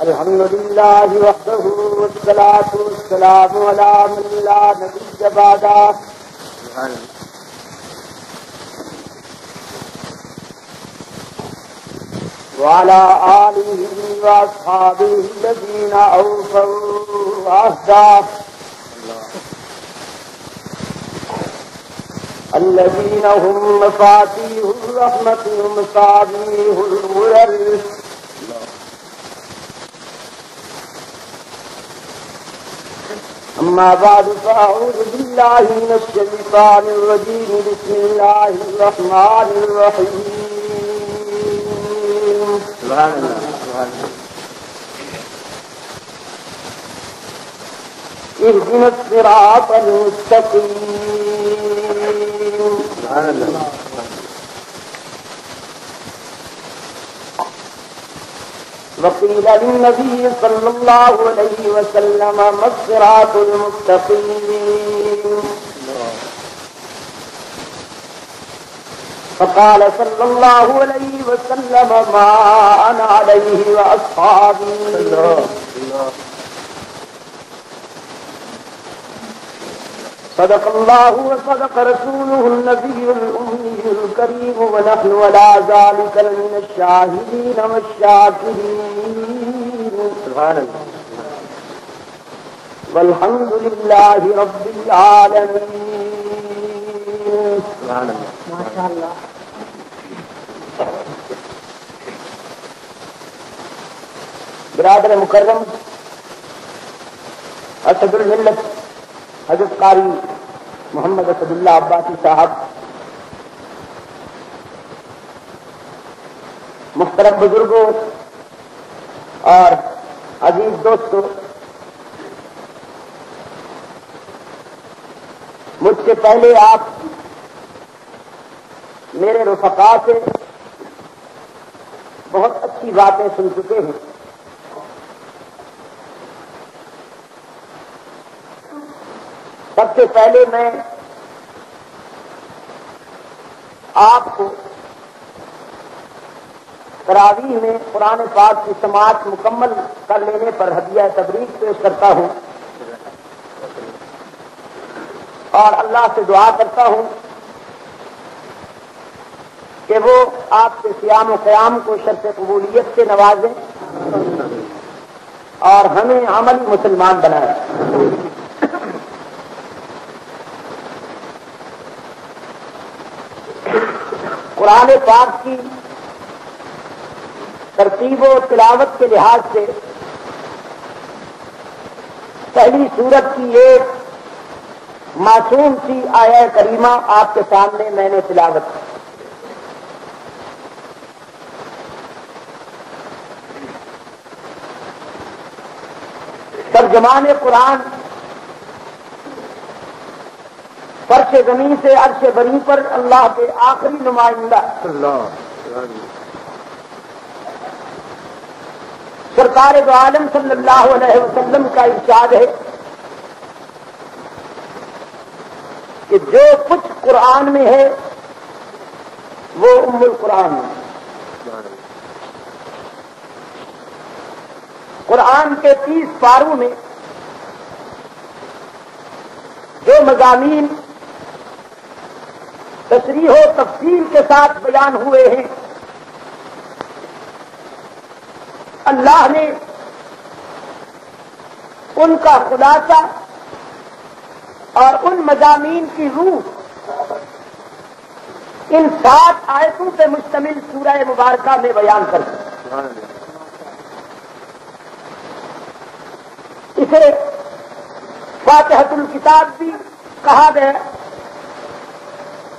الحمد لله وحده والصلاة والسلام على من لا نبي بعده وعلى آله وأصحابه الذين أوفوا عهده الذين هم مفاتيح الرحمة ومصابيح الغرر. أما بعد فأعوذ بالله من الشيطان الرجيم. بسم الله الرحمن الرحيم. سبحان الله سبحان الله. اهدنا الصراط المستقيم. سبحان الله. وقيل للنبي صلى الله عليه وسلم ما الصراط المستقيم؟ فقال صلى الله عليه وسلم ما أنا عليه وأصحابي. صدق الله وصدق رسوله النبي الأمي الكريم ونحن على ذلك من الشاهدين والشاكرين. سبحان الله. والحمد لله رب العالمين. سبحان الله. ما شاء الله. برادر مکرم اسد الملت حضرت قاری محمد اسد اللہ عباسی صاحب، محترم بزرگوں اور عزیز دوستوں، مجھ سے پہلے آپ میرے رفقا سے بہت اچھی باتیں سن چکے ہیں. سب سے پہلے میں آپ کو تراویح میں قرآن پاک کی سماعت مکمل کر لینے پر ہدیہ تبریک پیش کرتا ہوں اور اللہ سے دعا کرتا ہوں کہ وہ آپ کے صیام و قیام کو شرط قبولیت سے نوازیں اور ہمیں عملی مسلمان بنائیں. قرآن پاک کی ترتیب و تلاوت کے لحاظ سے پہلی سورت کی ایک معصوم سی آیہ کریمہ آپ کے سامنے میں نے تلاوت کی. ترجمان قرآن فرش زمین سے عرش بری پر اللہ کے آخری نمائندہ سرکار دو عالم صلی اللہ علیہ وسلم کا ارشاد ہے کہ جو کچھ قرآن میں ہے وہ ام القرآن ہے. قرآن کے 30 پاروں میں جو مضامین تشریح و تفصیل کے ساتھ بیان ہوئے ہیں، اللہ نے ان کا خلاصہ اور ان مضامین کی روح ان 7 آیتوں پہ مشتمل سورہ مبارکہ میں بیان کر دی. اسے فاتحۃ الکتاب بھی کہا گیا.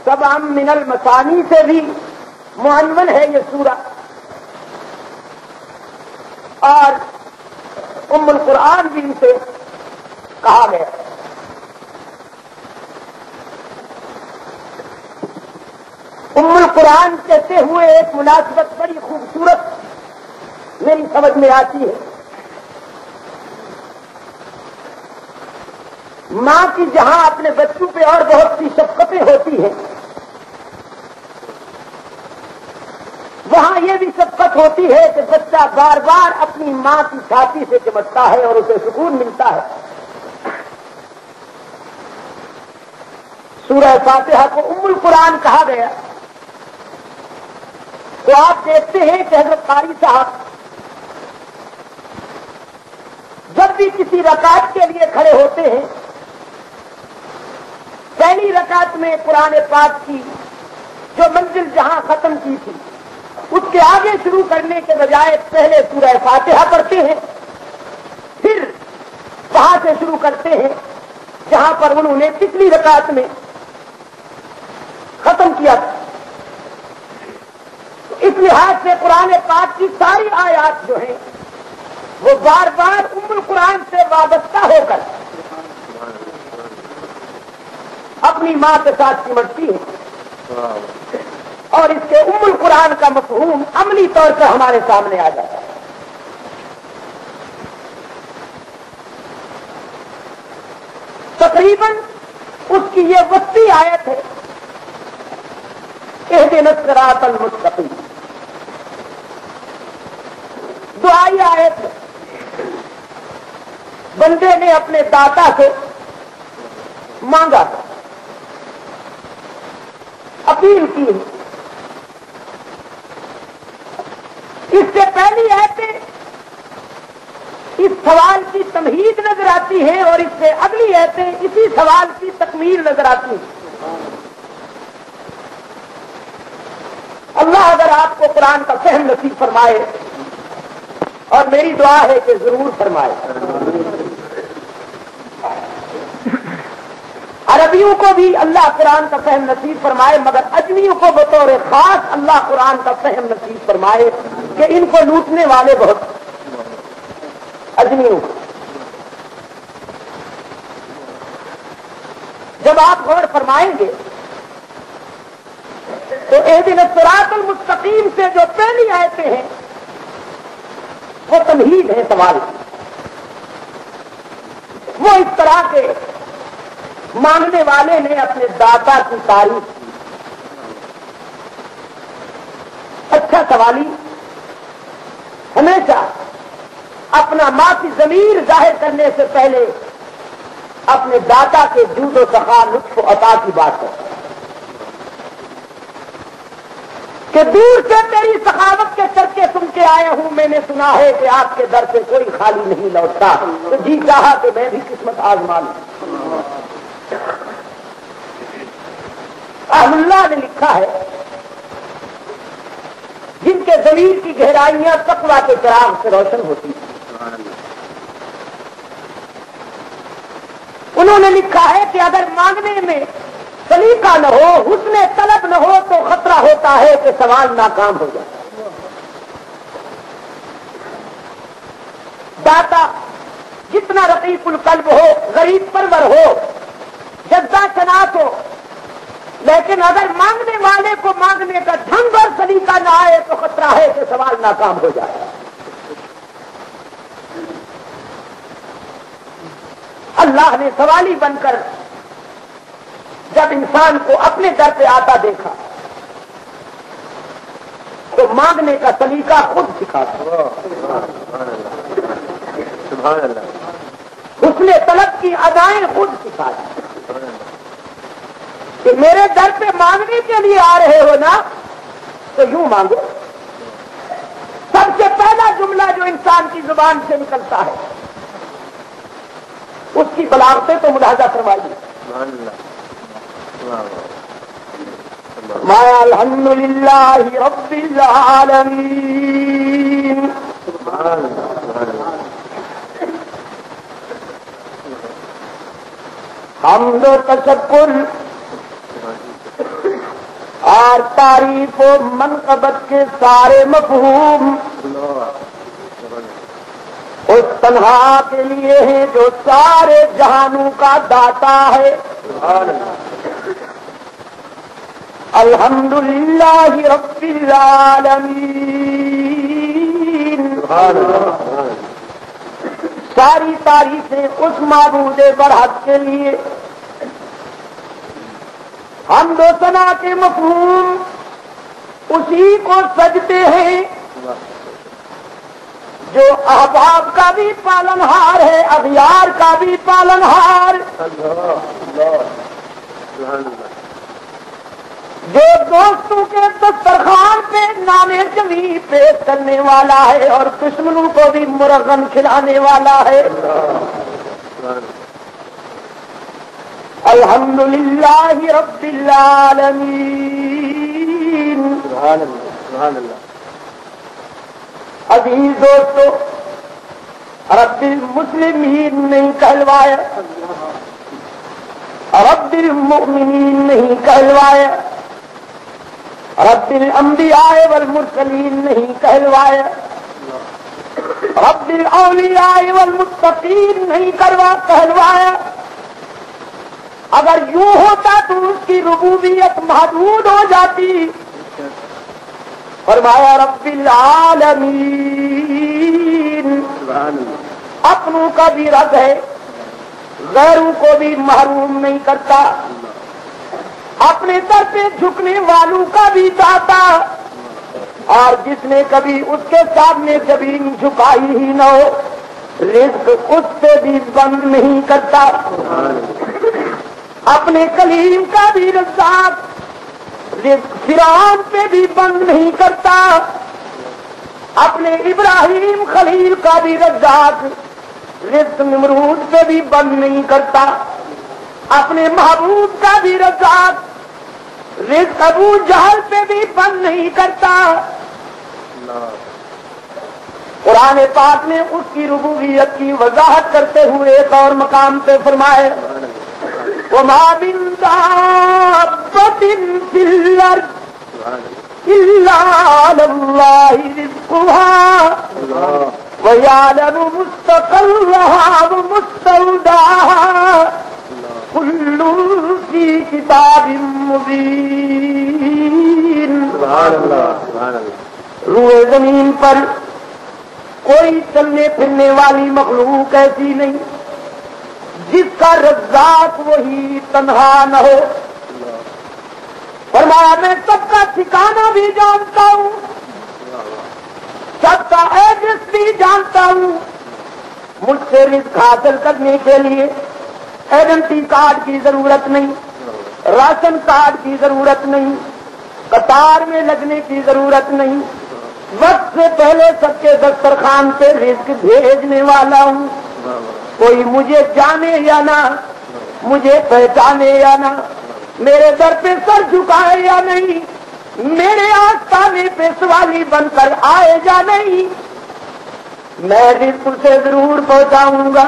سبع من المثانی سے بھی معنون ہے یہ سورہ، اور ام القرآن بھی اسے کہا گیا. ام القرآن کہتے ہوئے ایک مناسبت بڑی خوبصورت میری سمجھ میں آتی ہے. ماں کی جہاں اپنے بچوں پہ اور بہت سی شفقتیں ہوتی ہیں، وہ وہاں یہ بھی شفقت ہوتی ہے کہ بچہ بار بار اپنی ماں کی چھاتی سے چمٹتا ہے اور اسے سکون ملتا ہے. سورہ فاتحہ کو ام القرآن کہا گیا. تو آپ دیکھتے ہیں کہ حضرت قاری صاحب جب بھی کسی رکعت کے لیے کھڑے ہوتے ہیں پہلی رکعت میں قرآن پاک کی جو منزل جہاں ختم کی تھی اس کے آگے شروع کرنے کے بجائے پہلے سورہ فاتحہ پڑھتے ہیں، پھر وہاں سے شروع کرتے ہیں جہاں پر انہوں نے پچھلی رکعت میں ختم کیا تھا. اس لحاظ سے قرآن پاک کی ساری آیات جو ہیں وہ بار بار ام القرآن سے وابستہ ہو کر اپنی ماں کے ساتھ سمٹتی ہے، اور اس کے ام القرآن کا مفہوم عملی طور پر ہمارے سامنے آ جاتا ہے. تقریباً اس کی یہ وسیع آیت ہے، اہدنا الصراط المستقیم، دعائی آیت ہے. بندے نے اپنے داتا سے مانگا، اپیل کی. اس سے پہلی آیتیں اس سوال کی تمہید نظر آتی ہیں اور اس سے اگلی آیتیں اسی سوال کی تکمیل نظر آتی ہیں. اللہ اگر آپ کو قرآن کا فہم نصیب فرمائے، اور میری دعا ہے کہ ضرور فرمائے. عربیوں کو بھی اللہ قرآن کا فہم نصیب فرمائے، مگر اجمیوں کو بطور خاص اللہ قرآن کا فہم نصیب فرمائے کہ ان کو لوٹنے والے بہت اجمیوں کو. جب آپ غور فرمائیں گے تو اہدنا الصراط المستقیم سے جو پہلی آیتیں ہیں وہ تمہید ہے سوال کی. وہ اس طرح کے مانگنے والے نے اپنے داتا کی تعریف کی. اچھا سوالی ہمیشہ اپنا معافی ضمیر ظاہر کرنے سے پہلے اپنے داتا کے جود و سخا لطف و عطا کی بات کرتا ہے کہ دور سے تیری سخاوت کے چرچے سن کے آیا ہوں. میں نے سنا ہے کہ آپ کے در سے کوئی خالی نہیں لوٹتا، تو جی چاہا کہ میں بھی قسمت آزما لوں. اہل اللہ نے لکھا ہے جن کے ضمیر کی گہرائیاں تقویٰ کے چراغ سے روشن ہوتی ہیں. انہوں نے لکھا ہے کہ اگر مانگنے میں سلیقہ نہ ہو، حسن طلب نہ ہو، تو خطرہ ہوتا ہے کہ سوال ناکام ہو جائے. داتا جتنا رقیق القلب ہو، غریب پرور ہو، جذبہ شناس ہو، لیکن اگر مانگنے والے کو مانگنے کا ڈھنگ اور سلیقہ نہ آئے تو خطرہ ہے کہ سوال ناکام ہو جائے. اللہ نے سوالی بن کر جب انسان کو اپنے در پہ آتا دیکھا تو مانگنے کا سلیقہ خود سکھاتا. حسن طلب کی ادائیں خود سکھاتا کہ میرے در پہ مانگنے کے لیے آ رہے ہو نا تو یوں مانگو. سب سے پہلا جملہ جو انسان کی زبان سے نکلتا ہے اس کی بلاغتیں تو ملاحظہ فرمائیے. ما الحمدللہ رب العالمین. حمد و تشکر اور تعریف و منقبت کے سارے مفہوم اس تنہا کے لیے ہیں جو سارے جہانوں کا داتا ہے. الحمدللہ رب العالمین. ساری تعریفیں اس معبود برحق کے لیے. حمد و ثنا کے مفہوم اسی کو سجتے ہیں جو احباب کا بھی پالنہار ہے، اغیار کا بھی پالنہار، جو دوستوں کے دسترخوان پہ نانے جمی پیش کرنے والا ہے اور دشمنوں کو بھی مرغن کھلانے والا ہے۔ الحمدللہ رب العالمین۔ سبحان اللہ، سبحان اللہ۔ عزیز دوستو، رب المسلمین نہیں کہلوایا، رب المؤمنین نہیں کہلوایا، رب الانبیاء والمرسلین نہیں کہلوایا، رب الاولیاء والمتقین نہیں کہلوایا۔ اگر یوں ہوتا تو اس کی ربوبیت محدود ہو جاتی۔ فرمایا رب العالمین، اپنوں کا بھی رب ہے، غیروں کو بھی محروم نہیں کرتا، اپنے در پہ جھکنے والوں کا بھی داتا، اور جس نے کبھی اس کے سامنے زمین جھکائی ہی نہ ہو رزق اس سے بھی بند نہیں کرتا، اپنے کلیم کا بھی رزاق رزق فرعون پہ بھی بند نہیں کرتا، اپنے ابراہیم خلیل کا بھی رزاق رزق نمرود پہ بھی بند نہیں کرتا، اپنے محبوب کا بھی رزاق رزق ابو جہل پہ بھی بند نہیں کرتا۔ قرآن پاک نے اس کی ربوبیت کی وضاحت کرتے ہوئے ایک اور مقام پہ فرمائے وَمَا مِن دَابَّةٍ فِي الْأَرْضِ إِلَّا عَلَى اللَّهِ رِزْقُهَا وَيَعْلَمُ مُسْتَقَرَّهَا وَمُسْتَوْدَعَهَا كُلٌّ فِي كِتَابٍ مُبِينٍ۔ سبحان اللہ، سبحان اللہ۔ روئے زمین پر کوئی چلنے پھرنے والی مخلوق ایسی نہیں جس کا رزاق وہی تنہا نہ ہو۔ فرمایا میں سب کا ٹھکانہ بھی جانتا ہوں، سب کا ایڈریس بھی جانتا ہوں، مجھ سے رزق حاصل کرنے کے لیے آئیڈینٹی کارڈ کی ضرورت نہیں، راشن کارڈ کی ضرورت نہیں، قطار میں لگنے کی ضرورت نہیں، وقت سے پہلے سب کے دسترخوان پہ رزق بھیجنے والا ہوں۔ کوئی مجھے جانے یا نہ، مجھے پہچانے یا نہ، میرے در پہ سر جھکائے یا نہیں، میرے آستانے پہ سوالی بن کر آئے یا نہیں، میں رزق سے ضرور پہنچاؤں گا۔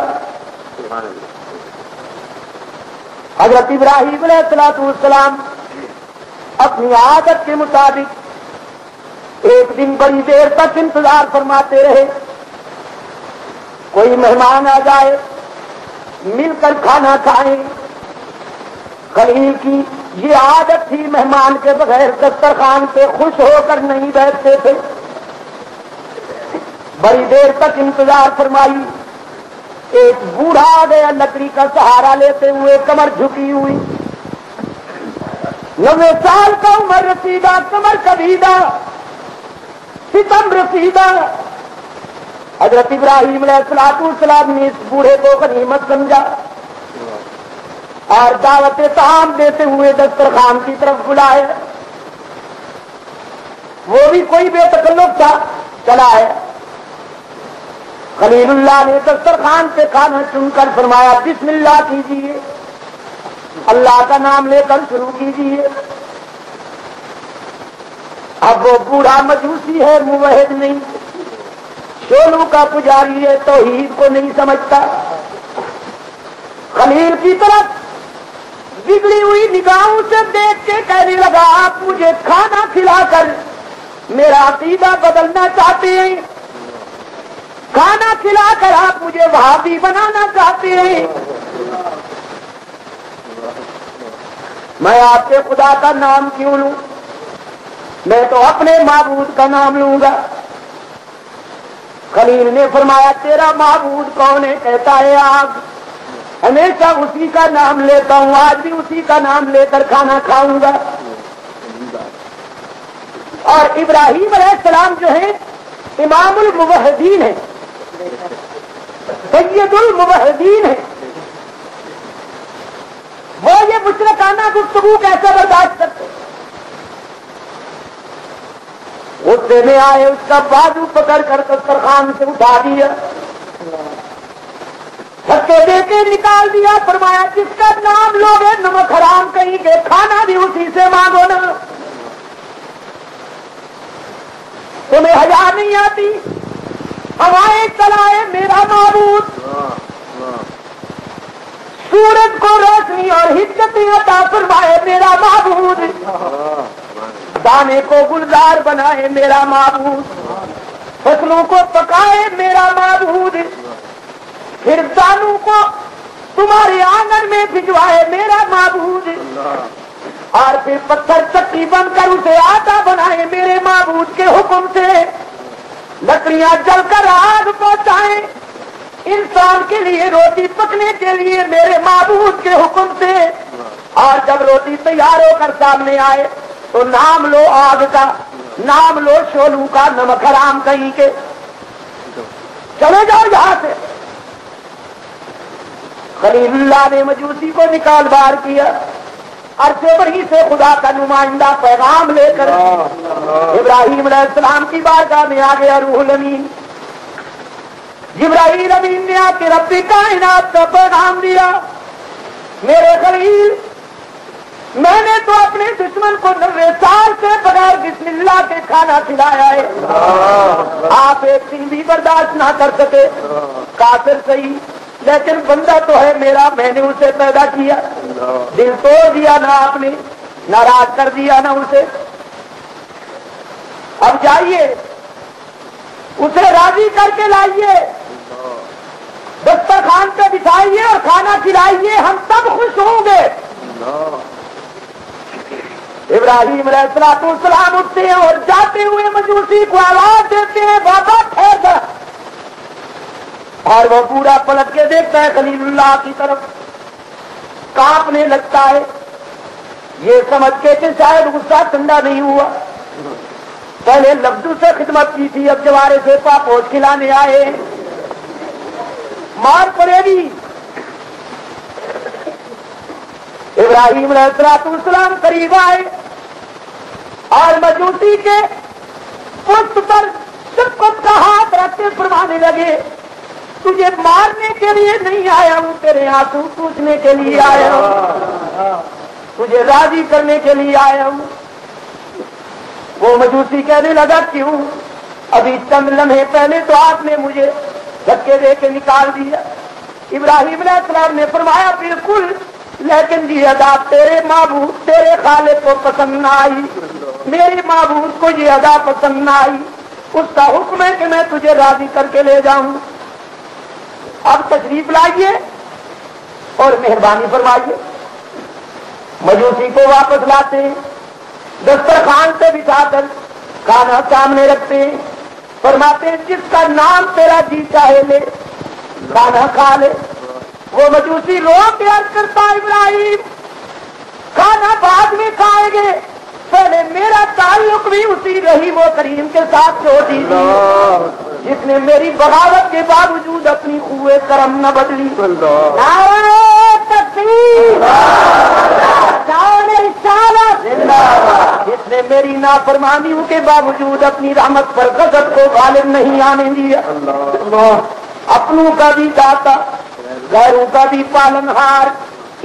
حضرت ابراہیم علیہ السلام اپنی عادت کے مطابق ایک دن بڑی دیر تک انتظار فرماتے رہے، کوئی مہمان آ جائے، مل کر کھانا کھائیں۔ خلیل کی یہ عادت تھی، مہمان کے بغیر دسترخوان پہ خوش ہو کر نہیں بیٹھتے تھے۔ بڑی دیر تک انتظار فرمائی، ایک بوڑھا آ گیا لکڑی کا سہارا لیتے ہوئے، کمر جھکی ہوئی، 90 سال کا عمر رسیدہ، کمر کبیدہ، ستم رسیدہ۔ حضرت ابراہیم علیہ السلام نے اس بوڑھے کو غنیمت سمجھا اور دعوت طعام دیتے ہوئے دسترخوان کی طرف بلائے۔ وہ بھی کوئی بے تکلف تھا، چلا ہے۔ خلیل اللہ نے دسترخوان سے کھانا چن کر فرمایا بسم اللہ کیجیے، اللہ کا نام لے کر شروع کیجیے۔ اب وہ بوڑھا مجوسی ہے، موحد نہیں، شولو کا پجاری ہے، توحید کو نہیں سمجھتا۔ خلیل کی طرف بگڑی ہوئی نگاہوں سے دیکھ کے کہنے لگا آپ مجھے کھانا کھلا کر میرا عقیدہ بدلنا چاہتے ہیں، کھانا کھلا کر آپ مجھے وہابی بنانا چاہتے ہیں، میں آپ کے خدا کا نام کیوں لوں، میں تو اپنے معبود کا نام لوں گا۔ خلیل نے فرمایا تیرا معبود کون ہے؟ کہتا ہے آگ، ہمیشہ اسی کا نام لیتا ہوں، آج بھی اسی کا نام لے کر کھانا کھاؤں گا۔ اور ابراہیم علیہ السلام جو ہیں امام الموحدین ہیں، سید الموحدین ہیں، وہ یہ مشرکانہ گفتگو کیسے برداشت کرتے؟ غصے میں آئے، اس کا بازو پکڑ کر دسترخوان سے اٹھا دیا، دھکے دے کے نکال دیا، فرمایا جس کا نام لوگے نمک حرام کہیں کہ کھانا بھی اسی سے مانگو نا، تمہیں حیا نہیں آتی؟ ہوائیں چلائے میرا معبود، سورج کو روشنی اور حکمتیں عطا فرمائے میرا معبود، دانے کو گلزار بنائے میرا معبود، فصلوں کو پکائے میرا معبود، پھر دانوں کو تمہارے آنگن میں بھجوائے میرا معبود، اور پھر پتھر چکی بن کر اسے آٹا بنائے میرے معبود کے حکم سے، لکڑیاں جل کر آگ پہنچائیں انسان کے لیے روٹی پکنے کے لیے میرے معبود کے حکم سے، اور جب روٹی تیار ہو کر سامنے آئے تو نام لو آگ کا، نام لو شولو کا، نمک حرام کہیں کے، چلے جاؤ یہاں سے۔ خلیل اللہ نے مجوسی کو نکال باہر کیا، عرش بری سے خدا کا نمائندہ پیغام لے کر ابراہیم علیہ السلام کی بارگاہ میں آ گیا روح الامین۔ جبرائیل امین نے آ کے رب کائنات کا پیغام دیا، میرے خلیل میں نے تو اپنے دشمن کو 90 سال سے بغیر بسم اللہ کے کھانا کھلایا ہے، آپ ایک دن بھی برداشت نہ کر سکے، کافر صحیح لیکن بندہ تو ہے میرا، میں نے اسے پیدا کیا، دل توڑ دیا نا آپ نے، ناراض کر دیا نا اسے، اب جائیے اسے راضی کر کے لائیے، دسترخوان پہ بٹھائیے اور کھانا کھلائیے، ہم سب خوش ہوں گے۔ ابراہیم علیہ السلام اٹھتے ہیں اور جاتے ہوئے مجوسی کو آواز دیتے ہیں، بابا ٹھہر جا، اور وہ پورا پلٹ کے دیکھتا ہے خلیل اللہ کی طرف، کانپنے لگتا ہے، یہ سمجھ کے کہ شاید غصہ ٹھنڈا نہیں ہوا، پہلے لفظوں سے خدمت کی تھی، اب جوارے سے پاپوش کھلانے آئے، مار پڑے گی۔ ابراہیم علیہ السلام قریب آئے اور مجوسی کے پشت پر شفقت کا ہاتھ رکھتے فرمانے لگے، تجھے مارنے کے لیے نہیں آیا ہوں، تیرے آنسو پوچھنے کے لیے آیا ہوں، تجھے راضی کرنے کے لیے آیا ہوں۔ وہ مجوسی کہنے لگا کیوں؟ ابھی چند لمحے پہلے تو آپ نے مجھے دھکے دے کے نکال دیا۔ ابراہیم علیہ السلام نے فرمایا بالکل، لیکن یہ ادا تیرے معبود تیرے خالق کو پسند نہ آئی، میرے معبود کو یہ ادا پسند نہ آئی، اس کا حکم ہے کہ میں تجھے راضی کر کے لے جاؤں، اب تشریف لائیے اور مہربانی فرمائیے۔ مجوسی کو واپس لاتے ہیں، دسترخوان سے بٹھا کر کھانا سامنے رکھتے ہیں، فرماتے ہیں جس کا نام تیرا جی چاہے لے، کھانا کھا لے۔ وہ مجوسی رو پیار کرتا ابراہیم، کھانا بعد میں کھائیں گے، پہلے میرا تعلق بھی اسی رحیم و کریم کے ساتھ چھوڑ دیجیے جس نے میری بغاوت کے باوجود اپنی قوت کرم نہ بدلی۔ نعرہ تکبیر، نعرہ رسالت، جس نے میری نافرمانیوں کے باوجود اپنی رحمت پر غضب کو غالب نہیں آنے دیا۔ اپنوں کا بھی داتا، غیروں کا بھی پالنہار،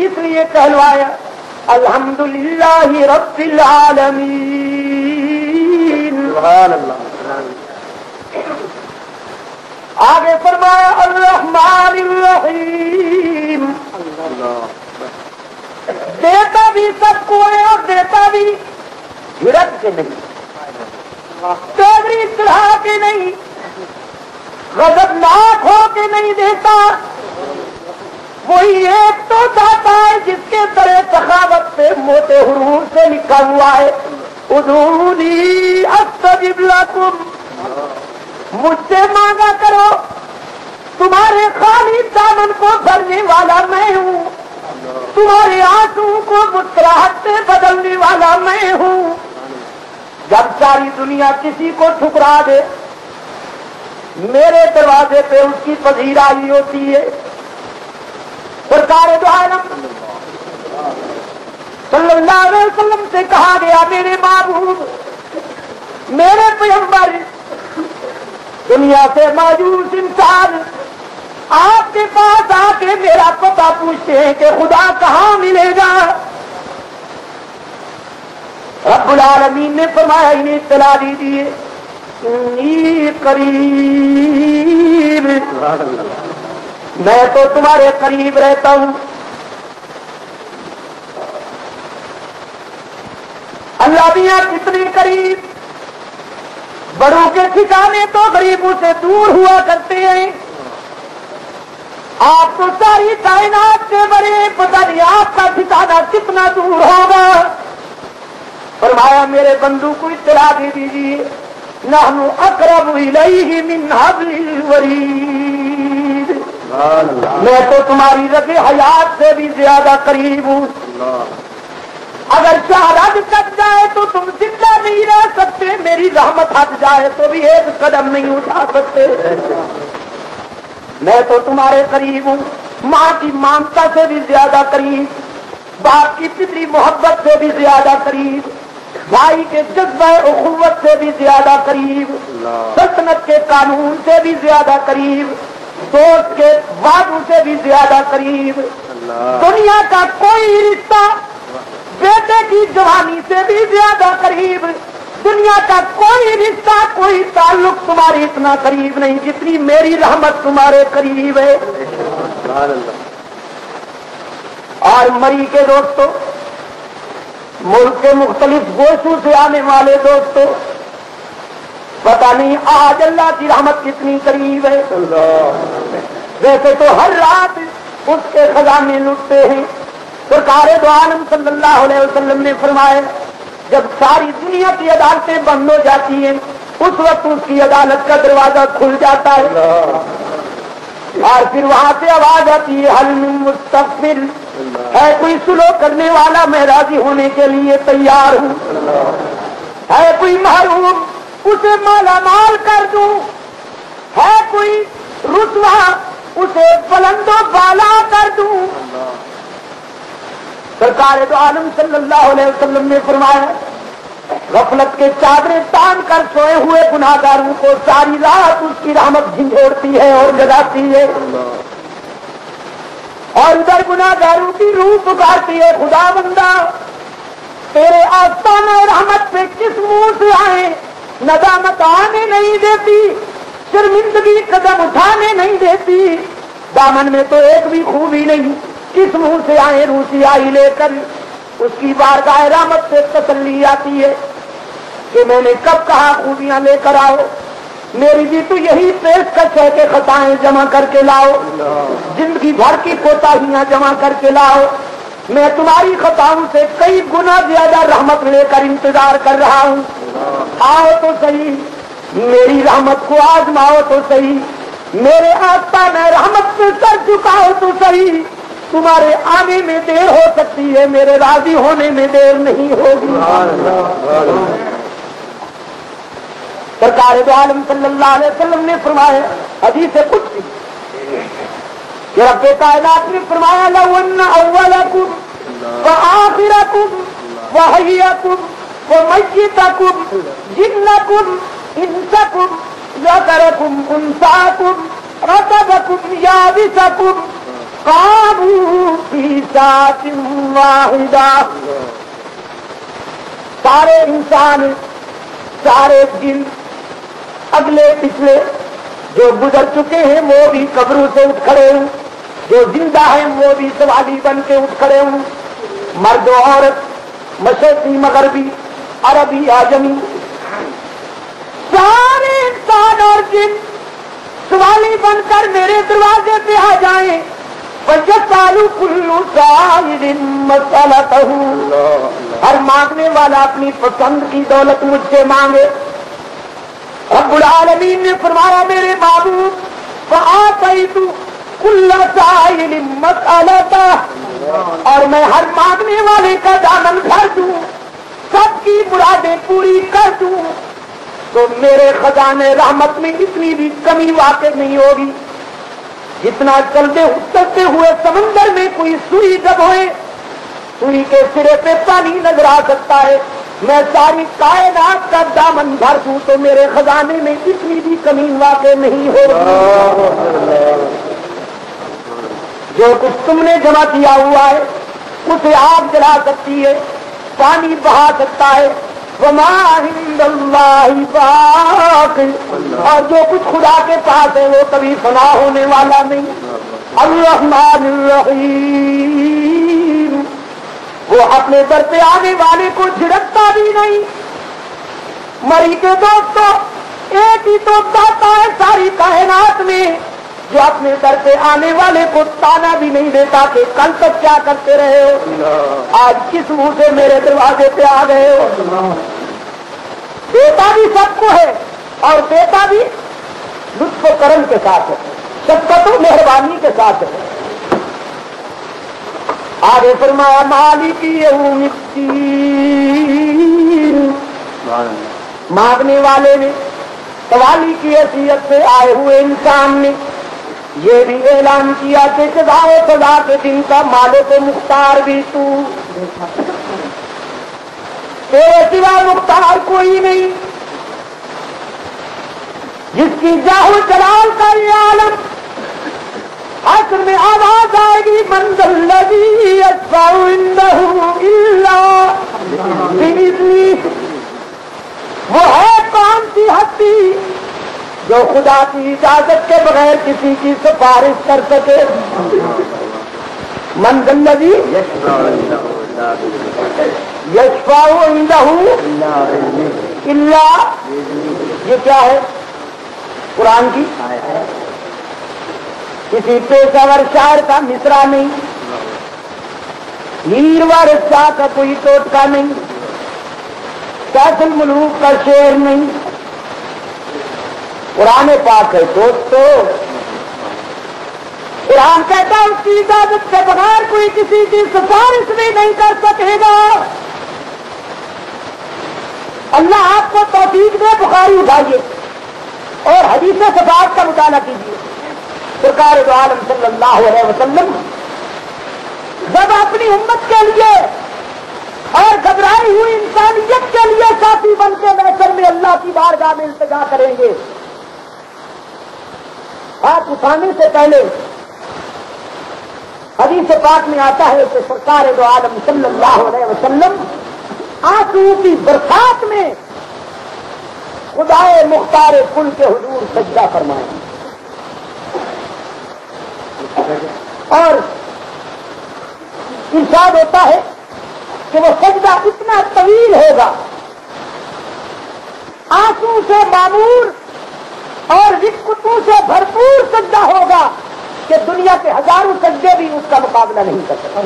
اس لیے کہلوایا الحمدللہ رب العالمین۔ سبحان اللہ۔ آگے فرمایا الرحمن الرحیم، دیتا بھی سب کو ہے اور دیتا بھی جھڑک کے نہیں، تیری چڑھا کے نہیں، غضبناک ہو کے نہیں دیتا، وہی ایک تو داتا ہے جس کے طرح سخاوت پہ موٹے حروف سے لکھا ہوا ہے ادعونی استجب لکم، مجھ سے مانگا کرو، تمہارے خالی دامن کو بھرنے والا میں ہوں، تمہارے آنسو کو مسکراہٹ سے بدلنے والا میں ہوں، جب ساری دنیا کسی کو ٹھکرا دے میرے دروازے پہ اس کی پذیرائی ہوتی ہے۔ سرکار دو عالم صلی اللہ علیہ وسلم سے کہا گیا میرے محبوب میرے پیغمبر دنیا سے مایوس انسان آپ کے پاس آ کے میرا پتہ پوچھتے ہیں کہ خدا کہاں ملے گا؟ رب العالمین نے فرمایا انہیں اطلاع دیجیے قریب، میں تو تمہارے قریب رہتا ہوں۔ اللہ میاں کتنے قریب، بڑوں کے ٹھکانے تو غریبوں سے دور ہوا کرتے ہیں، آپ تو ساری کائنات سے بڑے، پتہ نہیں آپ کا ٹھکانہ کتنا دور ہوگا۔ فرمایا میرے بندو کو اطلاع دے دیجیے نحن اقرب الیہ من حبل الورید، میں تو تمہاری رگ حیات سے بھی زیادہ قریب ہوں۔ اگر شہرت کٹ جائے تو تم زندہ نہیں رہ سکتے، میری رحمت ہٹ جائے تو بھی ایک قدم نہیں اٹھا سکتے۔ میں تو تمہارے قریب ہوں، ماں کی ممتا سے بھی زیادہ قریب، باپ کی فطری محبت سے بھی زیادہ قریب، بھائی کے جذبہ اخوت سے بھی زیادہ قریب، سلطنت کے قانون سے بھی زیادہ قریب، دوست کے وعدوں سے بھی زیادہ قریب۔ دنیا کا کوئی رشتہ بیٹے کی جوانی سے بھی زیادہ قریب، دنیا کا کوئی رشتہ کوئی تعلق تمہاری اتنا قریب نہیں جتنی میری رحمت تمہارے قریب ہے۔ اور مری کے دوستوں، ملک کے مختلف گوشوں سے آنے والے دوستوں، پتہ نہیں آج اللہ کی رحمت کتنی قریب ہے۔ ویسے تو ہر رات اس کے خزانے لٹتے ہیں۔ سرکار دو عالم صلی اللہ علیہ وسلم نے فرمایا جب ساری دنیا کی عدالتیں بند ہو جاتی ہیں اس وقت اس کی عدالت کا دروازہ کھل جاتا ہے اور پھر وہاں سے آواز آتی ہے حل من مستغفر، ہے کوئی سلو کرنے والا، میں راضی ہونے کے لیے تیار ہوں، ہے کوئی محروم اسے مالا مال کر دوں، ہے کوئی رسوا اسے بلند و بالا کر دوں۔ سرکار دو عالم صلی اللہ علیہ وسلم نے فرمایا غفلت کے چادریں تان کر سوئے ہوئے گناہگاروں کو ساری رات اس کی رحمت جھنجھوڑتی ہے اور جگاتی ہے، اور ادھر گناہگاروں کی روح پکارتی ہے خدا بندہ تیرے آستانہ رحمت پہ کس منہ سے آئے، ندامت آنے نہیں دیتی، شرمندگی قدم اٹھانے نہیں دیتی، دامن میں تو ایک بھی خوبی نہیں، کس منہ سے آئے روسی آئی لے کر اس کی بارگاہ رحمت سے تسلی آتی ہے کہ میں نے کب کہا خوبیاں لے کر آؤ، میری بھی تو یہی پیشکش ہے کہ خطائیں جمع کر کے لاؤ، زندگی بھر کی کوتاہیاں جمع کر کے لاؤ، میں تمہاری خطاؤں سے کئی گنا زیادہ رحمت لے کر انتظار کر رہا ہوں، آؤ تو صحیح میری رحمت کو آزماؤ تو صحیح، میرے آستانہ رحمت سے سر جھکاؤ تو صحیح، تمہارے آنے میں دیر ہو سکتی ہے میرے راضی ہونے میں دیر نہیں ہوگی۔ سرکار دو عالم صلی اللہ علیہ وسلم نے فرمایا حدیث قدسی کہ رب کائنات نے فرمایا لو ان اولکم وآخرکم وحیکم ومیتکم جنکم انسکم ذکرکم انساکم رطبکم یابسکم قاموا فی ساعۃ واحدہ، سارے انسان سارے جن اگلے پچھلے جو گزر چکے ہیں وہ بھی قبروں سے اٹھ کھڑے ہوں، جو زندہ ہیں وہ بھی سوالی بن کے اٹھ کھڑے ہوں، مرد و عورت، مشرقی مغربی، عربی آجمی، سارے انسان اور جن سوالی بن کر میرے دروازے پہ آ جائیں، وَيَسْأَلُ كُلُّ سَائِلٍ مَسْأَلَتَهُ، ہر مانگنے والا اپنی پسند کی دولت مجھ سے مانگے۔ رب العالمین نے فرمایا میرے محبوب فَآتَيْتُ كُلَّ سَائِلٍ مَسْأَلَتَهُ، اور میں ہر مانگنے والے کا دامن بھر دوں، سب کی مرادیں پوری کر دوں تو میرے خزانے رحمت میں اتنی بھی کمی واقع نہیں ہوگی جتنا چلتے ہوئے سمندر میں کوئی سوئی ڈبوئے سوئی کے سرے پہ پانی نظر آ سکتا ہے. میں ساری کائنات کا دامن بھر دوں تو میرے خزانے میں اتنی بھی کمی واقع نہیں ہوگی. جو کچھ تم نے جمع کیا ہوا ہے اسے آگ جلا سکتی ہے, پانی بہا سکتا ہے. وما عند اللہ باق, اور جو کچھ خدا کے پاس ہے وہ کبھی فنا ہونے والا نہیں. الرحمن الرحیم, وہ اپنے در پہ آنے والے کو جھڑکتا بھی نہیں. مری کے دوستوں, ایک ہی تو داتا ہے ساری کائنات میں جو اپنے در پہ آنے والے کو تانا بھی نہیں دیتا کہ کل تک کیا کرتے رہے ہو, آج کس منہ سے میرے دروازے پہ آ گئے ہو. دیتا بھی سب کو ہے اور دیتا بھی لطف و کرم کے ساتھ ہے, شفقت و مہربانی کے ساتھ ہے. آگے فرمایا مالک یوم الدین, مانگنے والے نے سوالی کی حیثیت سے آئے ہوئے انسان نے یہ بھی اعلان کیا کہ جزا و سزا کے دن کا مالک و مختار بھی تو, تیرے سوا مختار کوئی نہیں. جس کی جاہ و جلال کا یہ عالم حشر میں آواز آئے گی من ذا الذی یشفع عندہ الا بإذنہ, وہ ہے کون سی ہستی جو خدا کی اجازت کے بغیر کسی کی سفارش کر سکے. من ذا الذی یشفع عندہ الا, یہ کیا ہے قرآن کی کسی پیشہ ور شاعر کا مصرع نہیں, ہیر ور شاہ کا کوئی ٹوٹکا نہیں, کیس الملوک کا شعر نہیں, قرآن پاک ہے دوستو. قرآن کہتا ہے اس کی اجازت کے بغیر کوئی کسی کی سفارش بھی نہیں کر سکے گا. اللہ آپ کو توفیق دے, بخاری اٹھائیے اور حدیث صفات کا مطالعہ کیجیے. سرکار دو عالم صلی اللہ علیہ وسلم جب اپنی امت کے لیے اور گھبرائی ہوئی انسانیت کے لیے ساتھی بن کے محشر میں اللہ کی بارگاہ میں التجا کریں گے, ہاتھ اٹھانے سے پہلے حدیث پاک میں آتا ہے کہ سرکار دو عالم صلی اللہ علیہ وسلم آنسو کی برسات میں خدائے مختار کل کے حضور سجدہ فرمائیں, اور ارشاد ہوتا ہے کہ وہ سجدہ اتنا طویل ہوگا, آنسو سے معمور اور رقتوں سے بھرپور سجدہ ہوگا کہ دنیا کے ہزاروں سجدے بھی اس کا مقابلہ نہیں کر سکتے.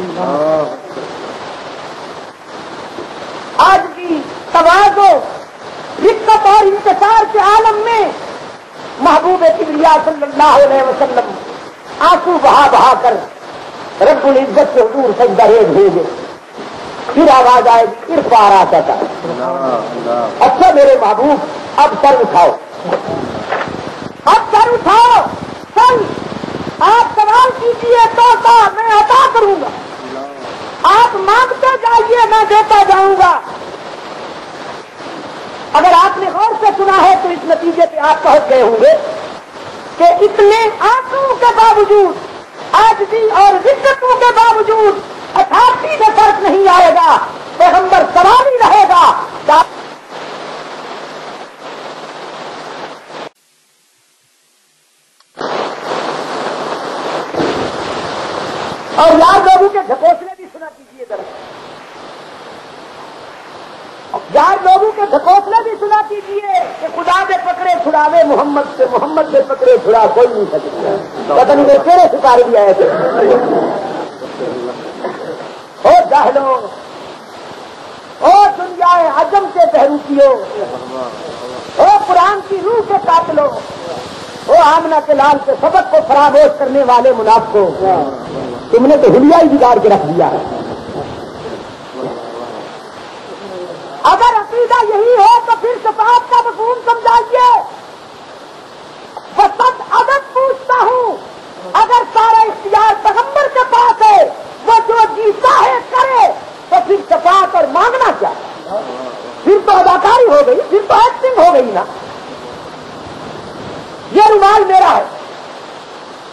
آج کی تواضع, رقت اور انتصار کے عالم میں محبوب کبریا صلی اللہ علیہ وسلم آنسو بہا بہا کر رب العزت کے حضور سجدہ ریز ہو گئے. پھر آواز آئے گی ارفع راسک, اچھا میرے محبوب اب سر اٹھاؤ, اب سر اٹھاؤ, سر آپ سوال کیجیے تو میں عطا کروں گا, آپ مانگتے جائیے میں دیتا جاؤں گا. اگر آپ نے غور سے سنا ہے تو اس نتیجے پہ آپ پہنچ گئے ہوں گے کہ اتنے آنسو کے باوجود, عاجزی اور ذلتوں کے باوجود اتھارٹی میں فرق نہیں آئے گا, پیغمبر سوال ہی رہے گا. اور یار لوگوں کے ڈھکوسلے بھی سنا کیجیے ذرا, یار لوگوں کے ڈھکوسلے بھی سنا کیجیے کہ خدا دے پکڑے چھڑاوے محمد سے, محمد سے پکڑے چھڑا کوئی نہیں سکتا. پتہ نہیں وہ تیرے ستارے بھی آئے تھے. او جاہلو, او دنیا عجم کے بہروپیو, او قرآن کی روح کے قاتلو, او آمنہ کے لال کے سبق کو فراموش کرنے والے منافقوں, تم نے تو حلیہ ہی بگاڑ کے رکھ دیا ہے. شفاعت کا مفہوم سمجھائیے. بس عدد پوچھتا ہوں, اگر سارا اختیار پیغمبر کے پاس ہے, وہ جو جیتا ہے کرے, تو پھر شفاعت اور مانگنا کیا؟ پھر تو اداکاری ہو گئی, پھر تو ایکٹنگ ہو گئی نا. یہ رومال میرا ہے,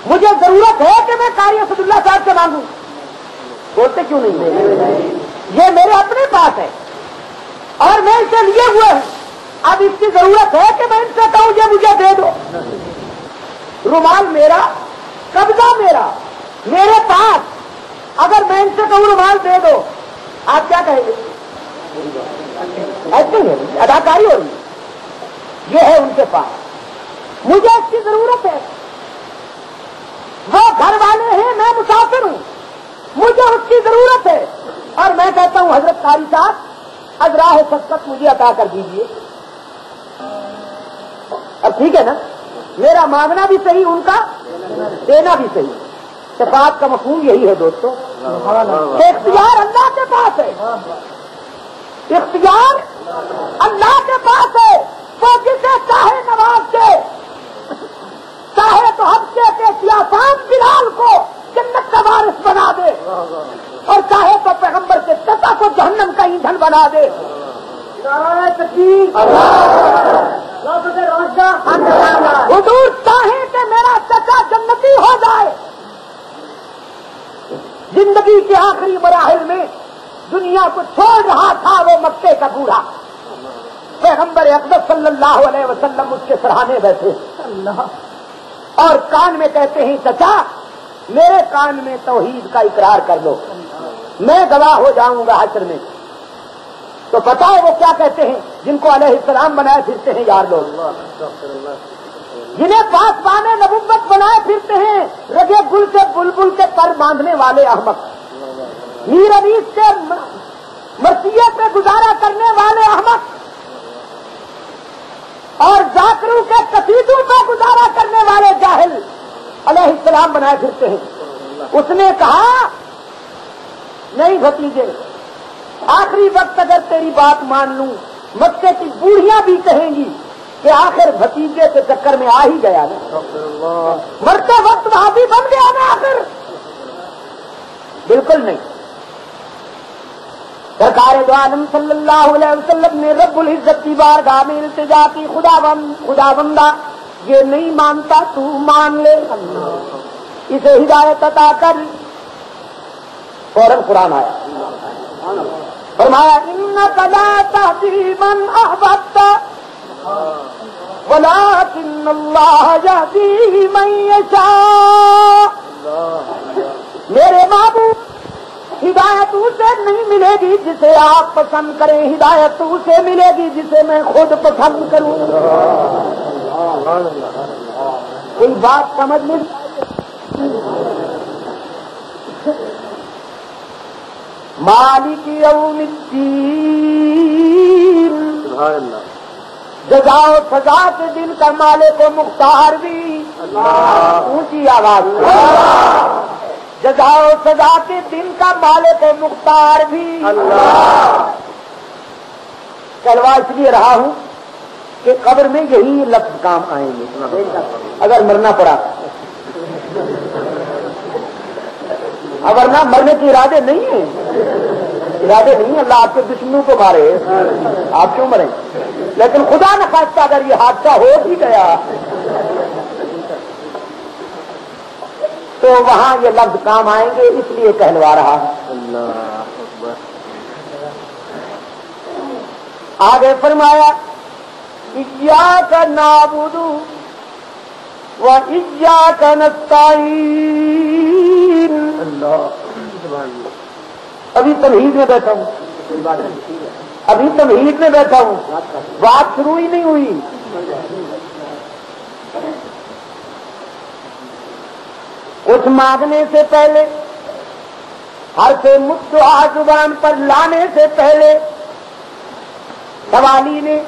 مجھے ضرورت ہے کہ میں قاری اسد اللہ صاحب سے مانگوں, بولتے کیوں نہیں؟ یہ میرے اپنے پاس ہے اور میں اسے لیے ہوئے ہوں. اب اس کی ضرورت ہے کہ میں ان سے کہوں یہ مجھے دے دو. رومال میرا, قبضہ میرا, میرے پاس. اگر میں ان سے کہوں رومال دے دو, آپ کیا کہیں گے؟ ایسے ہی ہے, اداکاری ہو رہی ہے. یہ ہے ان کے پاس, مجھے اس کی ضرورت ہے. وہ گھر والے ہیں, میں مسافر ہوں, مجھے اس کی ضرورت ہے. اور میں کہتا ہوں حضرت قاری صاحب ازراہ شفقت مجھے عطا کر دیجیے. اب ٹھیک ہے نا, میرا مانگنا بھی صحیح, ان کا دینا بھی صحیح. شفاعت کا مفہوم یہی ہے دوستو, اختیار اللہ کے پاس ہے. اختیار اللہ کے پاس ہے. وہ جسے چاہے نواز دے, چاہے تو ہفتے کے سیاسان بلال کو جنت کا وارث بنا دے, اور چاہے تو پیغمبر کے چچا کو جہنم کا ایندھن بنا دے. حضور چاہیں کہ میرا چچا جنتی ہو جائے. زندگی کے آخری مراحل میں دنیا کو چھوڑ رہا تھا وہ مکے کا بوڑھا, پیغمبر اقدس صلی اللہ علیہ وسلم اس کے سراہنے بیٹھے اور کان میں کہتے ہیں چچا میرے کان میں توحید کا اقرار کر لو, میں گواہ ہو جاؤں گا حشر میں. تو پتا ہے وہ کیا کہتے ہیں جن کو علیہ السلام بنائے پھرتے ہیں یار لوگ, جنہیں پاسبان نبوت بنائے پھرتے ہیں, رگے گل سے بلبل کے پر باندھنے والے احمق, میر عزیز سے مرثیے پہ گزارا کرنے والے احمق, اور ذاکروں کے قصیدوں پہ گزارا کرنے والے جاہل علیہ السلام بنائے پھرتے ہیں. اس نے کہا نہیں بھتیجے, آخری وقت اگر تیری بات مان لوں, مکے کی بوڑھیاں بھی کہیں گی کہ آخر بھتیجے کے چکر میں آ ہی گیا نا, مرتے وقت وہاں بھی بن گیا نا آخر. بالکل نہیں. سرکار دو عالم صلی اللہ علیہ وسلم نے رب العزت کی بارگاہ میں التجا کی, خدا بندہ یہ نہیں مانتا تو مان لے, اسے ہدایت عطا کر. فوراً قرآن آیا, فرمایا انک لا تہدی من احببت ولکن اللہ یہدی من یشاء. میرے محبوب ہدایت اسے نہیں ملے گی جسے آپ پسند کریں, ہدایت اسے ملے گی جسے میں خود پسند کروں. کوئی بات سمجھ میں مالک یوم الدین, جزا و سزا کے دن کا مالک و مختار بھی. اونچی آواز, جزا و سزا کے دن کا مالک و مختار بھی. کلوا اس لیے رہا ہوں کہ قبر میں یہی لفظ کام آئیں گے اگر مرنا پڑا, ورنہ مرنے کے ارادے نہیں ہیں, ارادے نہیں ہیں. اللہ آپ کے دشمنوں کو مارے, آپ کیوں مریں؟ لیکن خدا نہ خواستہ اگر یہ حادثہ ہو بھی گیا تو وہاں یہ لفظ کام آئیں گے, اس لیے کہلوا رہا ہے. آگے فرمایا ایاک نعبد و ایاک نستعین. ابھی تمہید میں بیٹھا ہوں, ابھی تمہید میں بیٹھا ہوں, بات شروع ہی نہیں ہوئی. کچھ مانگنے سے پہلے, حرف مدعا زبان پر لانے سے پہلے سوالی نے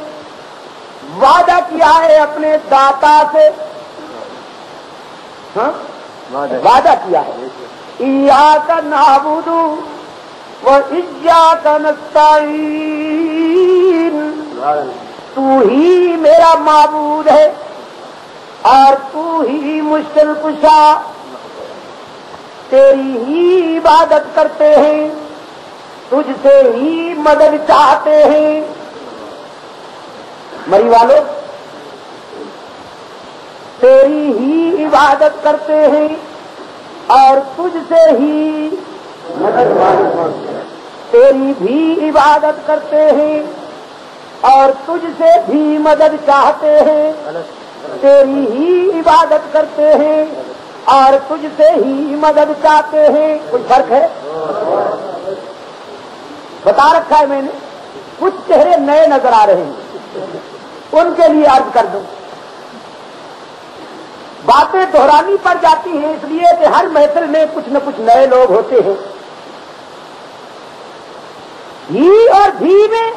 وعدہ کیا ہے اپنے داتا سے. ہاں وعدہ کیا ہے ایاک نعبد و ایاک نستعین. تو ہی میرا معبود ہے اور تو ہی مشکل کشا، تیری ہی عبادت کرتے ہیں، تجھ سے ہی مدد چاہتے ہیں۔ مری والو، تیری ہی عبادت کرتے ہیں اور تجھ سے ہی مدد مانگتے ہیں، تیری بھی عبادت کرتے ہیں اور تجھ سے بھی مدد چاہتے ہیں، تیری ہی عبادت کرتے ہیں اور تجھ سے ہی مدد چاہتے ہیں۔ کوئی فرق ہے؟ بتا رکھا ہے میں نے۔ کچھ چہرے نئے نظر آ رہے ہیں، ان کے لیے عرض کر دوں۔ باتیں دہرانی پڑ جاتی ہیں اس لیے کہ ہر محفل میں کچھ نہ کچھ نئے لوگ ہوتے ہیں۔ ہی اور بھی میں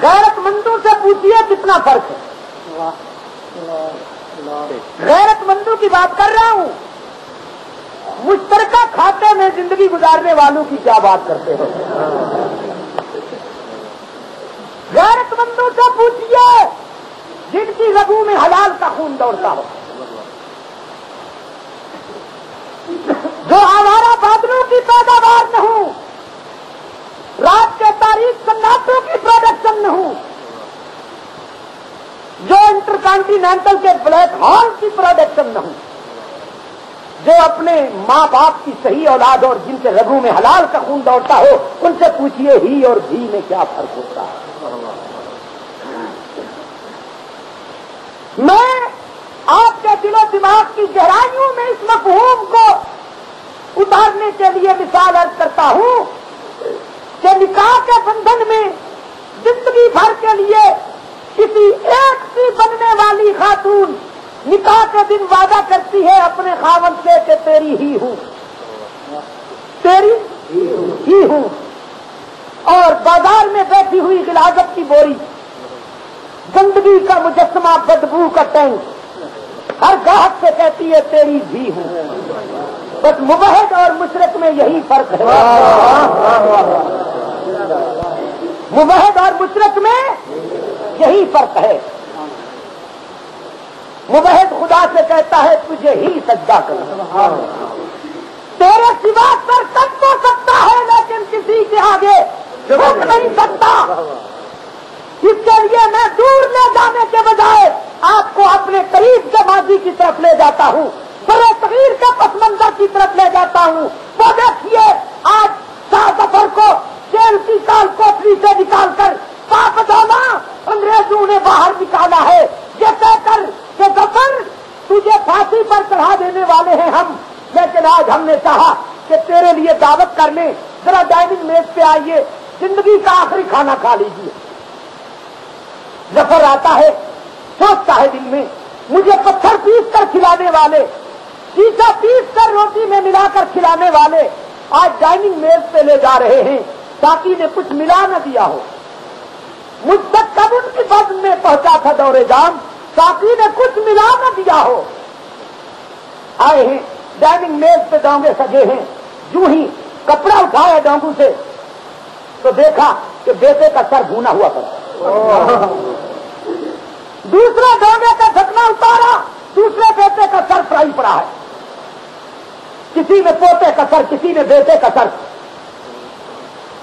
غیرت مندوں سے پوچھیے کتنا فرق ہے۔ غیرت مندوں کی بات کر رہا ہوں، مشترکہ کھاتے میں زندگی گزارنے والوں کی کیا بات کرتے ہو؟ غیرت مندوں سے پوچھیے جن کی رگوں میں حلال کا خون دوڑتا ہو، جو آوارہ بادلوں کی پیداوار نہ ہو، رات کے تاریخ سناتوں کی پروڈکشن نہ ہو، جو انٹر کانٹینینٹل کے بلیک ہال کی پروڈکشن نہ ہو، جو اپنے ماں باپ کی صحیح اولاد اور جن کے رگوں میں حلال کا خون دوڑتا ہو، ان سے پوچھئے ہی اور بھی میں کیا فرق ہوتا ہے۔ میں آپ کے دل و دماغ کی گہرائیوں میں اس مفہوم کو اتارنے کے لیے مثال عرض کرتا ہوں کہ نکاح کے بندھن میں زندگی بھر کے لیے کسی ایک سی بننے والی خاتون نکاح کے دن وعدہ کرتی ہے اپنے خاوند سے کہ تیری ہی ہوں، تیری ہی ہوں، اور بازار میں بیٹھی ہوئی غلاظت کی بوری، گندگی کا مجسمہ، بدبو کا ٹینک، ہر گاہک سے کہتی ہے تیری بھی ہوں۔ بس مبہد اور مشرک میں یہی فرق ہے، مبہد اور مشرک میں یہی فرق ہے۔ مبہد خدا سے کہتا ہے تجھے ہی سجدہ کروں، تیرے سوا سر کٹ تو سکتا ہے لیکن کسی کے آگے جھک نہیں سکتا۔ اس کے لیے میں دور لے جانے کے بجائے آپ کو اپنے قریب کے ماضی کی طرف لے جاتا ہوں، برے صغیر کے پس منظر کی طرف لے جاتا ہوں۔ وہ دیکھیے آج شاہ ظفر کو جیل کی کال کوٹری سے نکال کر پاپ جانا انگریزوں نے باہر نکالا ہے، یہ کہہ کر کہ ظفر تجھے پھانسی پر چڑھا دینے والے ہیں ہم، لیکن آج ہم نے چاہا کہ تیرے لیے دعوت کر لیں، ذرا ڈائننگ میز پہ آئیے، زندگی کا آخری کھانا کھا لیجیے۔ ظفر آتا ہے، سوچتا ہے دل میں مجھے پتھر پیس کر کھلانے والے، شیشہ پیس کر روٹی میں ملا کر کھلانے والے آج ڈائننگ میز پہ لے جا رہے ہیں، ساقی نے کچھ ملا نہ دیا ہو۔ مجھ تک کب ان کی بدن میں پہنچا تھا دور جام، ساقی نے کچھ ملا نہ دیا ہو۔ آئے ہیں ڈائننگ میز پہ ڈونگے سجے ہیں، یوں ہی کپڑا اٹھایا ڈونگوں سے تو دیکھا کہ بیٹے کا سر بھونا ہوا پڑا، دوسرے ڈونگے کا ڈھکنا اتارا، دوسرے بیٹے کا سر فرائی پڑا ہے، کسی میں پوتے کا سر، کسی میں بیٹے کا سر،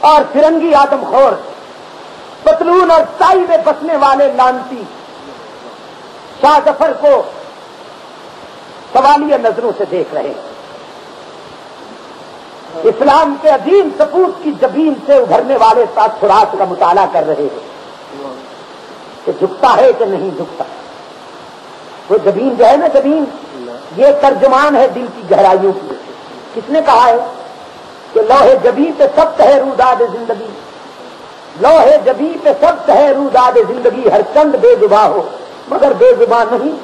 اور فرنگی آدم خور پتلون اور ٹائی میں بسنے والے لانتی شاہ ظفر کو سوالیہ نظروں سے دیکھ رہے ہیں۔ اسلام کے عظیم سپوت کی جبین سے ابھرنے والے تاثرات کا مطالعہ کر رہے ہیں کہ جھکتا ہے کہ نہیں جھکتا۔ وہ جبین جو ہے نا، جبین یہ ترجمان ہے دل کی گہرائیوں کی۔ کس نے کہا ہے کہ لوہے جبین پہ سخت ہے روداد زندگی، لوہے جبین پہ سخت ہے روداد زندگی، ہر چند بے زباں ہو مگر بے زباں نہیں۔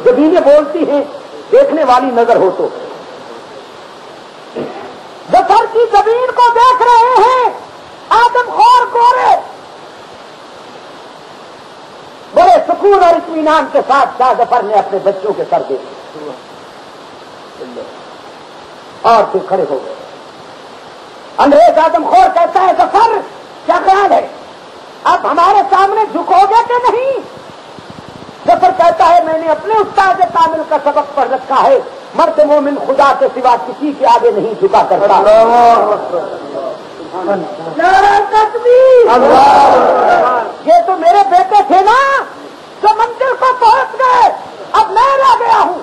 جبینیں بولتی ہیں، دیکھنے والی نظر ہو تو۔ ظفر کی زمین کو دیکھ رہے ہیں آدم خور گورے، بڑے سکون اور اطمینان کے ساتھ شاہ ظفر نے اپنے بچوں کے سر دیکھے اور پھر کھڑے ہو گئے۔ انگریز آدم خور کہتا ہے ظفر کیا خیال ہے؟ اب ہمارے سامنے جھکو گے کہ نہیں؟ ظفر کہتا ہے میں نے اپنے استاد کامل کا سبق پڑھ رکھا ہے، مرد مومن خدا کے سوا کسی کے آگے نہیں جھکا کرتا۔ یہ تو میرے بیٹے تھے نا جو منزل کو پہنچ گئے، اب میں رہ گیا ہوں،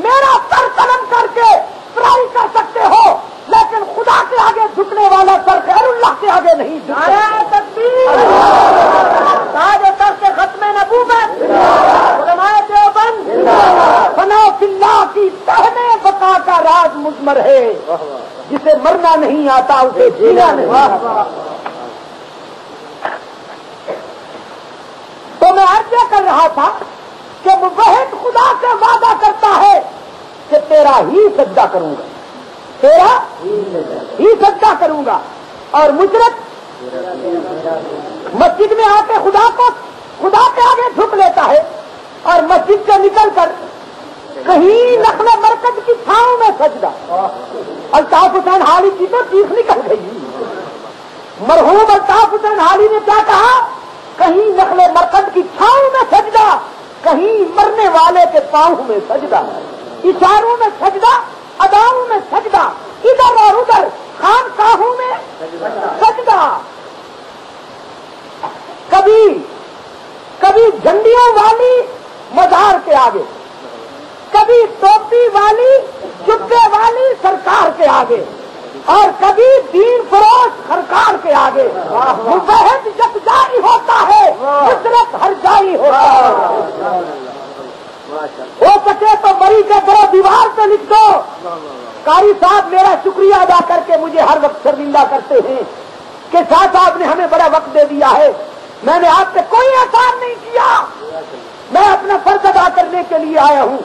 میرا سر قلم کر کے پرائی کر سکتے ہو، لیکن خدا کے آگے جھکنے والا سر غیر اللہ کے آگے نہیں جھکتا۔ تاج و تخت سے ختم نبوت، علماء دیوبند، فنا فی اللہ کی تہنے بقا کا راز مضمر ہے، جسے مرنا نہیں آتا اسے جینا نہیں۔ تو میں عرض کر رہا تھا کہ موحد خدا سے وعدہ کرتا ہے کہ تیرا ہی سجدہ کروں گا، تیرا ہی سجدہ کروں گا، اور مشرک مسجد میں آ کے خدا کے آگے جھک لیتا ہے، اور مسجد سے نکل کر کہیں نخل مرکز کی چھاؤں میں سجدہ۔ الطاف حسین حالی کی تو چیخ نکل گئی، مرحوم الطاف حسین حالی نے کیا کہا؟ کہیں نخل مرکز کی چھاؤں میں سجدہ، کہیں مرنے والے کے پاؤں میں سجدہ، اشاروں میں سجدہ، اداؤں میں سجدہ، ادھر اور ادھر خانقاہوں میں سجدہ۔ کبھی جھنڈیوں والی مزار کے آگے، کبھی ٹوپی والی جبے والی سرکار کے آگے، اور کبھی دین فروش سرکار کے آگے۔ موحد یکجائی ہوتا ہے، نصرت ہر جائی ہوتا ہے۔ ہو سکے تو مری کے درو دیوار پہ لکھ دو، قاری صاحب میرا شکریہ ادا کر کے مجھے ہر وقت شرمندہ کرتے ہیں کہ شاہ صاحب نے ہمیں بڑا وقت دے دیا ہے، میں نے آپ سے کوئی احسان نہیں کیا، میں اپنا فرض ادا کرنے کے لیے آیا ہوں۔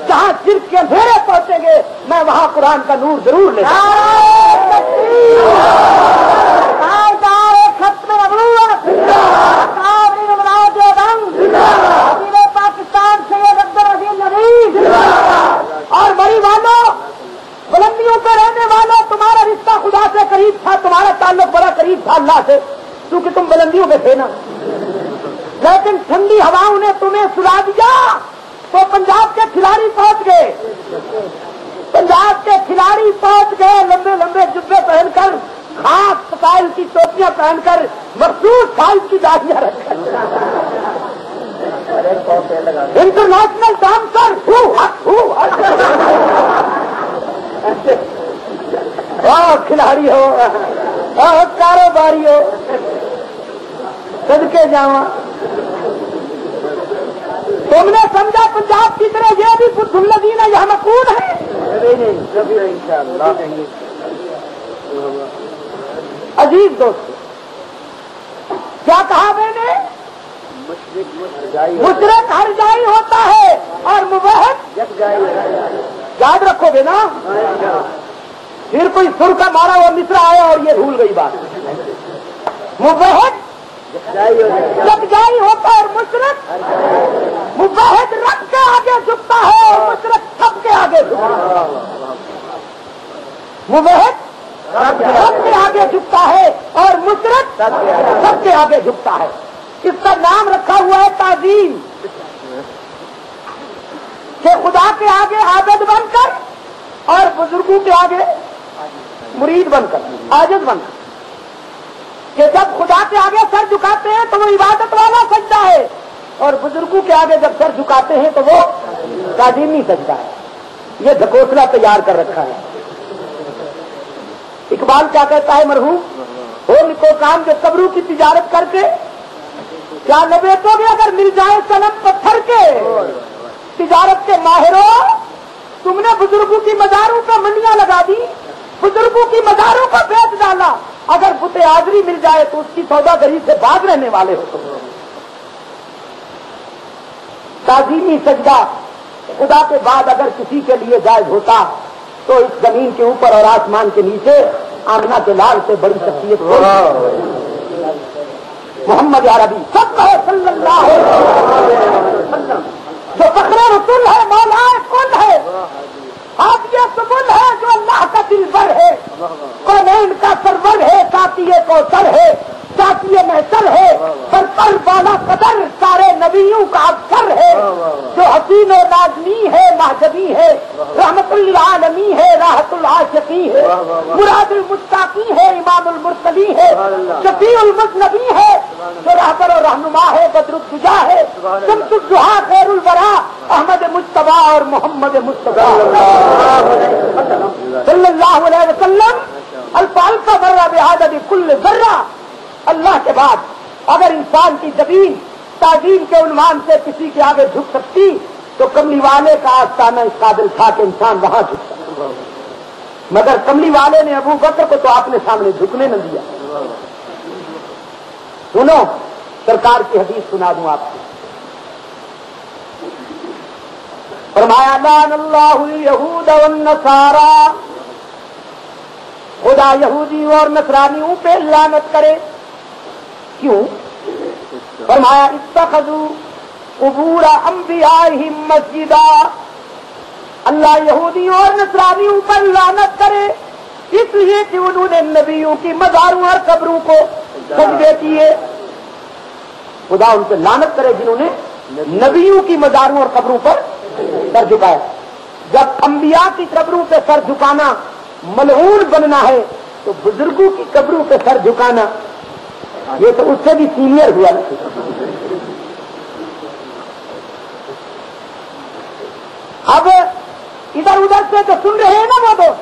جہاں شرک کے اندھیرے پہنچیں گے میں وہاں قرآن کا نور ضرور لے جاؤں۔ پاکستان سے اور بڑی والوں، بلندیوں پہ رہنے والوں، تمہارا رشتہ خدا سے قریب تھا، تمہارا تعلق بڑا قریب تھا اللہ سے، کیونکہ تم بلندیوں پہ تھے نا، لیکن ٹھنڈی ہواؤں نے تمہیں سلا دیا تو پنجاب کے کھلاڑی پہنچ گئے، پنجاب کے کھلاڑی پہنچ گئے لمبے لمبے جبے پہن کر، خاص سٹائل کی ٹوپیاں پہن کر، مخصوص سائز کی داڑیاں رکھ کر، انٹرنیشنل ڈانسر کھلاڑی ہو، کاروباری ہو، صدقے جاواں۔ تم نے سمجھا پنجاب کی طرح یہ بھی کچھ الذین یحمقون ہے؟ عزیز دوست، کیا کہا میں نے؟ مشرک ہر جائی ہوتا ہے اور موحد یاد رکھو گے نا؟ پھر کوئی سر کا مارا ہوا مصرع آیا اور یہ بھول گئی بات۔ موحد یکجائی ہوتا ہے اور مشرک موحد رب کے آگے جھکتا ہے اور مشرک سب کے آگے جھکتا ہے۔ موحد سب کے آگے جھکتا ہے اور مشرک سب کے آگے جھکتا ہے۔ اس کا نام رکھا ہوا ہے تعظیم، کہ خدا کے آگے عابد بن کر اور بزرگوں کے آگے مرید بن کر، عاجز بن کر، کہ جب خدا کے آگے سر جھکاتے ہیں تو وہ عبادت والا سجدہ ہے، اور بزرگوں کے آگے جب سر جھکاتے ہیں تو وہ تعظیمی سجدہ ہے۔ یہ ڈھکوسلا تیار کر رکھا ہے۔ اقبال کیا کہتا ہے مرحوم؟ ہو نکو کام جو قبروں کی تجارت کر کے کیا لپیٹو گے اگر مل جائے صنم پتھر کے، تجارت کے ماہروں، تم نے بزرگوں کی مزاروں پر منڈیاں لگا دی، بزرگوں کی مزاروں کو بیچ ڈالا، اگر بت آزری مل جائے تو اس کی سوداگری سے باز رہنے والے ہو تم۔ تعظیمی سجدہ خدا کے بعد اگر کسی کے لیے جائز ہوتا تو اس زمین کے اوپر اور آسمان کے نیچے آمنہ کے لال سے بڑی شخصیت محمد عربی سب کہو صلی اللہ علیہ وسلم، جو فخر رسول ہے، مولا کل ہے، حاجی سبل ہے، جو اللہ کا دل بر ہے، کونین کا سرور ہے، ساتھی کوثر ہے، خدا کی یہ محشر ہے، پر بالا قدر سارے نبیوں کا افسر ہے، جو حسین و نازنی ہے، مہجبی ہے، رحمت للعالمین ہے، راحت العاشقین ہے، مراد المتقی ہے، امام المرسلی ہے، شفیع المذنبی ہے، جو رہبر و رہنما ہے، بدر الدجا ہے، شمس الضحیٰ، خیر الورا، احمد مجتبیٰ اور محمد مصطفیٰ صلی اللہ علیہ وسلم الفال کا ذرہ بعدد کل ذرہ. اللہ کے بعد اگر انسان کی زمین تعظیم کے عنوان سے کسی کے آگے جھک سکتی تو کملی والے کا آستانہ اس قابل تھا کہ انسان وہاں جھک سکتا، مگر کملی والے نے ابو بکر کو تو اپنے سامنے جھکنے نہ دیا. سنو سرکار کی حدیث سنا دوں آپ کو. فرمایا لعن اللہ الیہود والنصارى، خدا یہودیوں اور نصرانیوں پہ لعنت کرے. کیوں؟ فرمایا اتخذوا قبور انبیائہم مسجدا، اللہ یہودیوں اور نصرانیوں پر لعنت کرے اس لیے کہ انہوں نے نبیوں کی مزاروں اور قبروں کو سجدے کیے. خدا ان پہ لعنت کرے جنہوں نے نبیوں کی مزاروں اور قبروں پر سر جھکایا. جب انبیاء کی قبروں پہ سر جھکانا ملعون بننا ہے تو بزرگوں کی قبروں پہ سر جھکانا یہ تو اس سے بھی سینئر ہوا. اب ادھر ادھر سے تو سن رہے ہیں نا وہ دوست،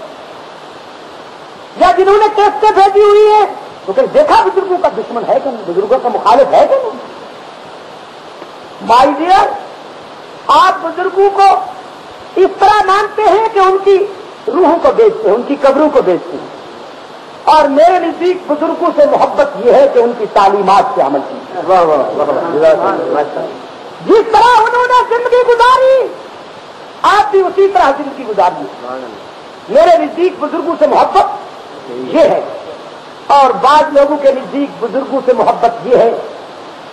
یا جنہوں نے ٹیسٹیں بھیجی ہوئی ہیں تو کہ دیکھا بزرگوں کا دشمن ہے کہ نہیں، بزرگوں کا مخالف ہے کہ نہیں. مائی ڈیئر، آپ بزرگوں کو اس طرح مانتے ہیں کہ ان کی روحوں کو بیچتے ہیں، ان کی قبروں کو بیچتے ہیں، اور میرے نزدیک بزرگوں سے محبت یہ ہے کہ ان کی تعلیمات پہ عمل کی. جس طرح انہوں نے زندگی گزاری آپ بھی اسی طرح زندگی گزاریے. میرے نزدیک بزرگوں سے محبت یہ ہے، اور بعض لوگوں کے نزدیک بزرگوں سے محبت یہ ہے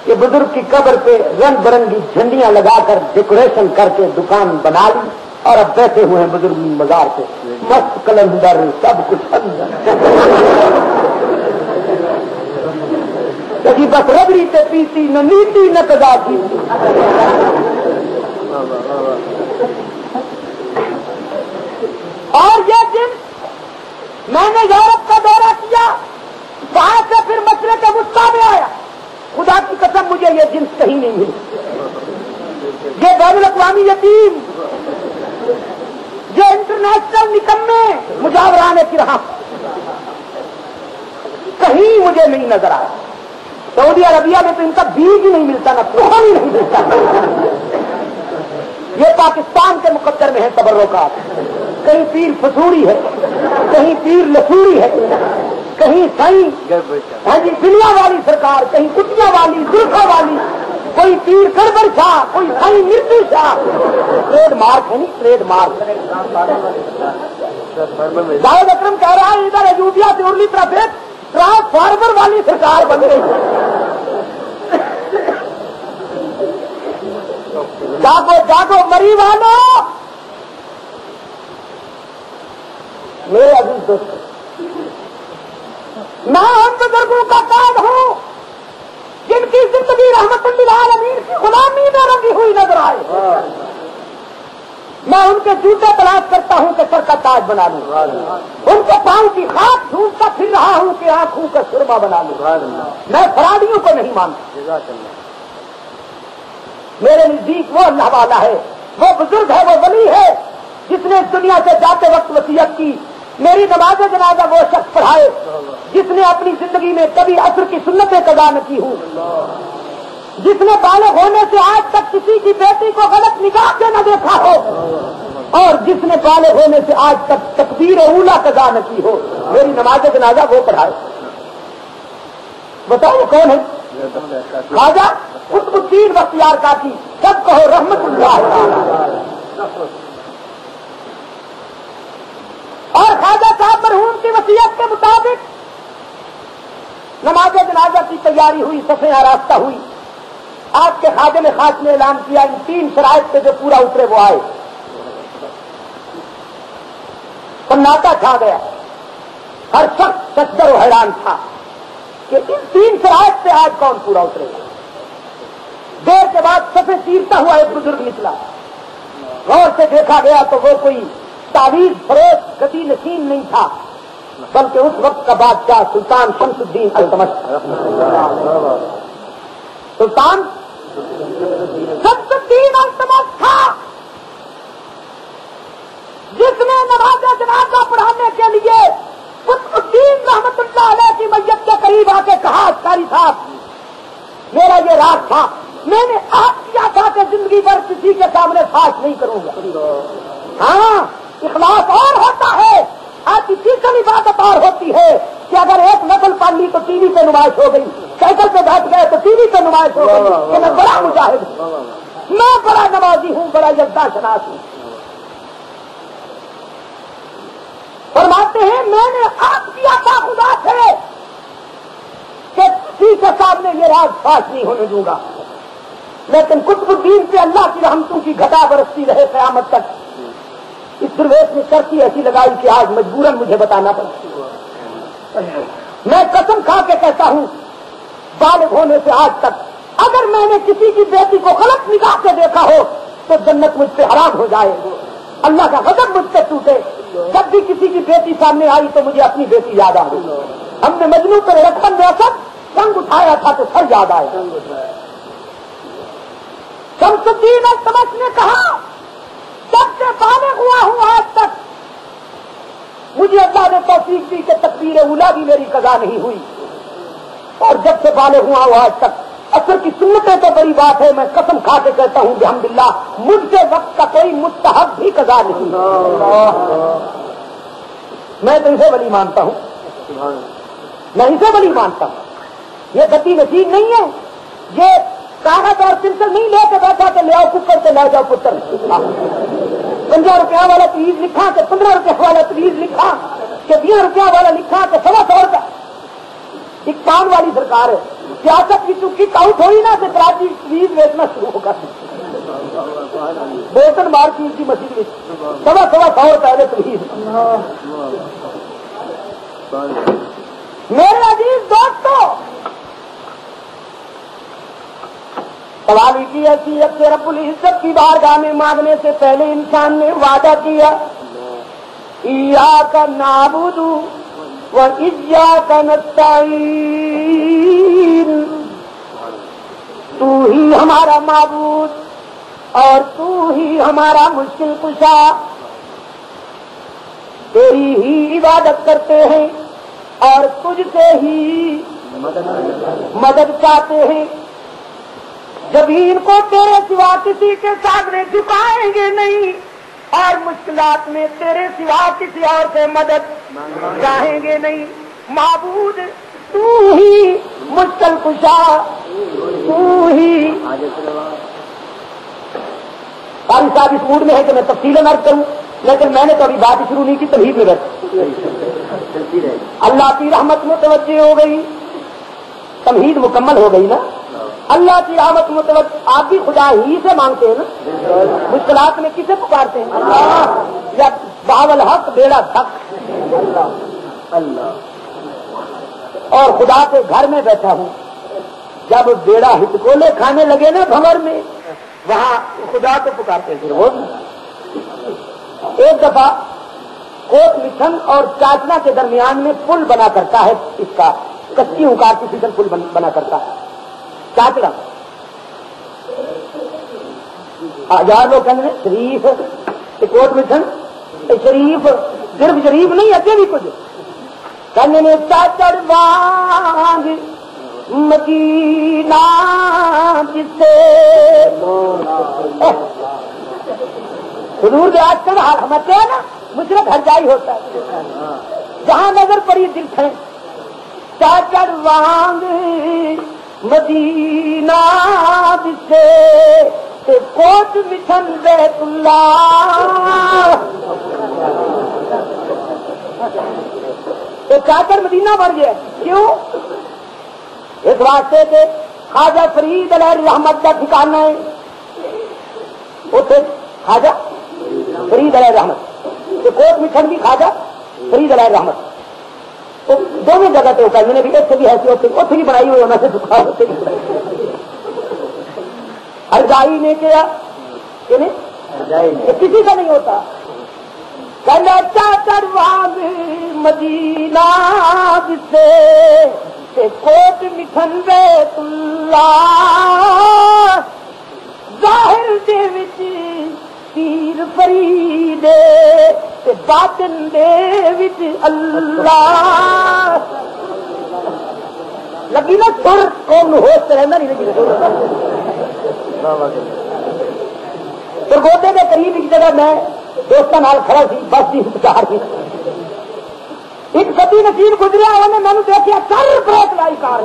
کہ بزرگ کی قبر پہ رنگ برنگی جھنڈیاں لگا کر ڈیکوریشن کر کے دکان بنا لی اور اب بیٹھے ہوئے ہیں بزرگ مزار پہ، مست کلندر سب کچھ اندر کبھی بس ربڑی سے پیسی نہ نیتی نہ قضا کی. اور یہ دن میں نے یورپ کا دورہ کیا، وہاں سے پھر مشرق کے وسطیٰ میں آیا. خدا کی قسم مجھے یہ جنس کہیں نہیں ملی. یہ بین الاقوامی یتیم، یہ انٹرنیشنل نکمے مجاوران کرام کہیں مجھے نہیں نظر آیا. سعودی عربیہ میں تو ان کا بیج ہی نہیں ملتا، نہ پروہن ہی نہیں ملتا. یہ پاکستان کے مقدر میں ہے تبرکات. کہیں پیر فسوری ہے، کہیں پیر لسوری ہے، کہیں سائیں ہاں جی دنیا والی سرکار، کہیں کٹیاں والی زلفا والی، کوئی پیر گڑبڑ شاہ، کوئی سائیں مرتی شاہ. ٹریڈ مارک ہے نہیں، ٹریڈ مارک. جاوید اکرم کہہ رہا ہے ادھر ایجوبیا سے ارلی طرف ایک ٹرانسفارمر والی سرکار بن گئی. جاگو جاگو مری والو. میرے عزیز دوست، میں ان بزرگوں کا قائد ہوں جن کی زندگی رحمت للعالمین کی غلامی میں رنگی ہوئی نظر آئے. میں ان کے جوتے تلاش کرتا ہوں کہ سر کا تاج بنا لوں، ان کے پاؤں کی خاک ڈھونڈتا پھر رہا ہوں کہ آنکھوں کا سرما بنا لوں. میں فراڈیوں کو نہیں مانتا. میرے نزدیک وہ اللہ والا ہے، وہ بزرگ ہے، وہ ولی ہے جس نے اس دنیا سے جاتے وقت وصیت کی میری نماز جنازہ وہ شخص پڑھائے جس نے اپنی زندگی میں کبھی عصر کی سنتیں قضا نہ کی ہوں، جس نے بالغ ہونے سے آج تک کسی کی بیٹی کو غلط نگاہ سے نہ دیکھا ہو، اور جس نے بالغ ہونے سے آج تک تکبیر اولا قضا نہ کی ہو. میری نماز جنازہ وہ پڑھائے. بتاؤ کون ہے؟ خواجہ قطب الدین بختیار کاکی، سب کہو رحمت اللہ تعالی. اور خواجہ صاحب مرحوم کی وصیت کے مطابق نماز جنازہ کی تیاری ہوئی، صفیں آراستہ ہوئی. آپ کے خادم خاص نے اعلان کیا ان 3 شرائط پہ جو پورا اترے وہ آئے. سناٹا چھا گیا، ہر شخص سجدر و حیران تھا. کہ ان 3 شرائط سے آج کون پورا اترے گا؟ دیر کے بعد سفے چیرتا ہوا ایک بزرگ نکلا، غور سے دیکھا گیا تو وہ کوئی تعویذ فروش گدی نشین نہیں تھا، بلکہ اس وقت کا بادشاہ سلطان شمس الدین التمش، سلطان شمس الدین التمش تھا، جس نے نماز جنازہ پڑھانے کے لیے قطب الدین رحمت اللہ علیہ کی میت کے قریب آ کے کہا، قاری صاحب میرا یہ راز تھا، میں نے عہد کیا تھا کہ زندگی بھر کسی کے سامنے فاش نہیں کروں گا۔ ہاں اخلاص اور ہوتا ہے، آج کی تیسری عبادت اور ہوتی ہے کہ اگر ایک نسل پڑھ لی تو ٹی وی پہ نمائش ہو گئی، سائیکل پہ بیٹھ گئے تو ٹی وی پہ نمائش ہو گئی کہ میں بڑا مجاہد ہوں، میں بڑا نمازی ہوں، بڑا یزدہ شناس ہوں۔ فرماتے ہیں میں نے عہد کیا تھا خدا سے کہ کسی کے سامنے یہ راز فاش نہیں ہونے دوں گا، لیکن قطب الدین سے اللہ کی رحمتوں کی گھٹا برستی رہے قیامت تک۔ اس درویش نے شرطی ایسی لگائی کہ آج مجبوراً مجھے بتانا پڑا۔ میں قسم کھا کے کہتا ہوں بالغ ہونے سے آج تک اگر میں نے کسی کی بیٹی کو غلط نگاہ سے دیکھا ہو تو جنت مجھ سے حرام ہو جائے، اللہ کا غضب مجھ سے ٹوٹے۔ جب بھی کسی کی بیٹی سامنے آئی تو مجھے اپنی بیٹی یاد آ گئی۔ ہم نے مجنوں پر رقم دے کر سنگ اٹھایا تھا تو سر یاد آئے۔ شمس الدین التمش نے کہا جب سے بالغ ہوا ہوں آج تک مجھے اللہ نے توفیق دی کہ تکبیر اولیٰ بھی میری قضا نہیں ہوئی، اور جب سے بالغ ہوا ہوں آج تک اثر کی سنتیں تو بڑی بات ہے، میں قسم کھا کے کہتا ہوں الحمدللہ مجھ سے وقت کا کوئی مستحب بھی قضا نہیں۔ میں تو اسے ولی مانتا ہوں، میں اسے ولی مانتا ہوں، یہ گتی نشین نہیں ہے، یہ کاغذ اور پنسل نہیں لے کے بیٹھا کہ لے آؤ ککر سے لے جاؤ پتر، 50 روپیہ والا تجویز لکھا کہ 15 روپیہ والا تجویز لکھا کہ 20 روپیہ والا لکھا کہ 125 روپیہ۔ ایک کان والی سرکار ہے، سیاست کی چکی آؤٹ ہوئی نا تو کراچی تجویز بیچنا شروع ہوگا، بوتن مار چیز کی مسجد میں 125 روپئے تجویز۔ میرے عزیز دوستو سوال کی حیثیت سے رب العزت کی بارگاہ میں مانگنے سے پہلے انسان نے وعدہ کیا ایاک نعبد و ایاک نستعین، تو ہی ہمارا معبود اور تو ہی ہمارا مشکل کشا، تیری ہی عبادت کرتے ہیں اور تجھ سے ہی مدد چاہتے ہیں، زمین کو تیرے سوا کسی کے سامنے جھکائیں گے نہیں اور مشکلات میں تیرے سوا کسی اور سے مدد چاہیں گے نہیں۔ معبود تو ہی مشکل کشا، تو ہی۔ قاری صاحب اس موڈ میں ہے کہ میں تفصیل عرض کروں، لیکن میں نے تو ابھی بات شروع نہیں کی، تمہید میں بیٹھ اللہ کی رحمت متوجہ ہو گئی، تمہید مکمل ہو گئی نا۔ اللہ کی رحمت متوجہ، آپ بھی خدا ہی سے مانگتے ہیں نا، مشکلات میں کسے پکارتے ہیں؟ اللہ یا باول حق بیڑا تھک اللہ، اور خدا کے گھر میں بیٹھا ہوں، جب بیڑا ہچکولے کھانے لگے نا بھنور میں، وہاں خدا کو پکارتے ہیں۔ وہ ایک دفعہ کوٹ مٹھن اور چاچنا کے درمیان میں پل بنا کرتا ہے، اس کا کچی اوکار کی سیزن پل بنا کرتا ہے چاچڑا، ہزار لوگ کہنے میں شریف کوٹ مٹھن شریف، صرف شریف نہیں اگے بھی کچھ کہنے میں چاچڑ وانگ مدینہ جس سے حضور آج کل ہمتے ہیں نا، مشرق ہر جائی ہوتا ہے، جہاں نظر پڑی دل کھڑے، چاچڑ وانگ مدینہ سے کوٹ مٹھن بیت اللہ، تو چاچڑ مدینہ بڑھ گیا۔ کیوں؟ اس واسطے کے خواجہ فرید علیہ رحمت کا ٹھکانا ہے، اسے خواجہ فرید علیہ رحمت، تو کوٹ مٹھن بھی خواجہ فرید علیہ رحمت، تو دونوں جگہ پہ ہوتا ہے. میں نے بھی ایک سے بھی ایسی اتنے بھی بنائی ہوئی ہونا سے دکھا ہوتے ارجائی نے کیا کسی کا نہیں ہوتا. کہنا چاچرواز مدینہ سے کوٹ مٹھن بیت اللہ ظاہر دے وچ تیر فریدے تے باطن دے وچ اللہ. لگی نا سر قوم ہوش رہنا نہیں لگی گودے کے قریب ایک جگہ میں دوستوں نال کھڑا سی بس کی انتظار کی ایک سبھی نصیر گزریا انہوں نے مینو دیکھا کر بریک لائی کار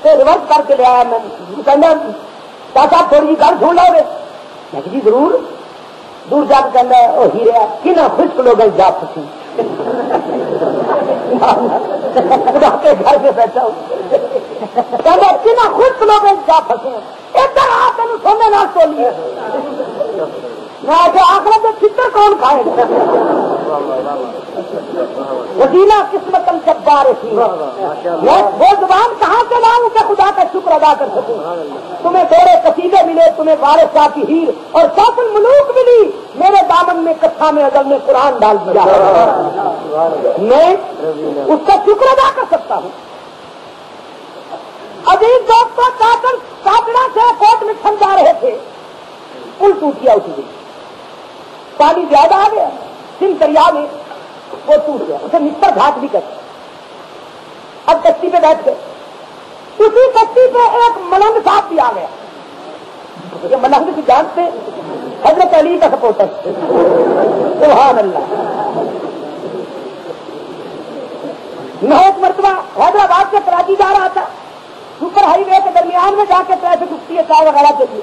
ریورس کر کے لیا. میں کہنا چاچا تھوڑی جی گل سن لو گے. میں جی ضرور. دور جا کے کہنا وہ ہیرے کن خشک لوگ جا پھنسی گھر سے بیٹھا ہوں کہنا کن خشک لوگ جا پھنسے ادھر آ تین سونے نہ تولیے. میں آخرت میں فکر کون کھائے گا. وسیلہ قسمت الجبار تھی. میں وہ زبان کہاں سے لاؤں کہ خدا کا شکر ادا کر سکوں. تمہیں تھوڑے قصیدے ملے, تمہیں وارث شاہ کی ہیر اور سوف الملوک ملی. میرے دامن میں کتھا میں ازل نے قرآن ڈال دیا. میں اس کا شکر ادا کر سکتا ہوں. عزیز دوستوں کاکڑا سے کوٹ میں چھن جا رہے تھے, پل ٹوٹ گیا اسی دن. پانی زیادہ آ گیا, سندھ دریا میں وہ ٹوٹ گیا. اسے نسبت گھاٹ بھی کرتے. اب کشتی پہ بیٹھ گئے. اسی کشتی پہ ایک ملنگ صاحب بھی آ گیا. یہ ملنگ کی جانتے حضرت علی کا سپورٹر. سبحان اللہ. میں ایک مرتبہ حیدرآباد سے کراچی جا رہا تھا. سپر ہائی وے کے درمیان میں جا کے ٹریفک رکتی ہے چائے وغیرہ کے لیے.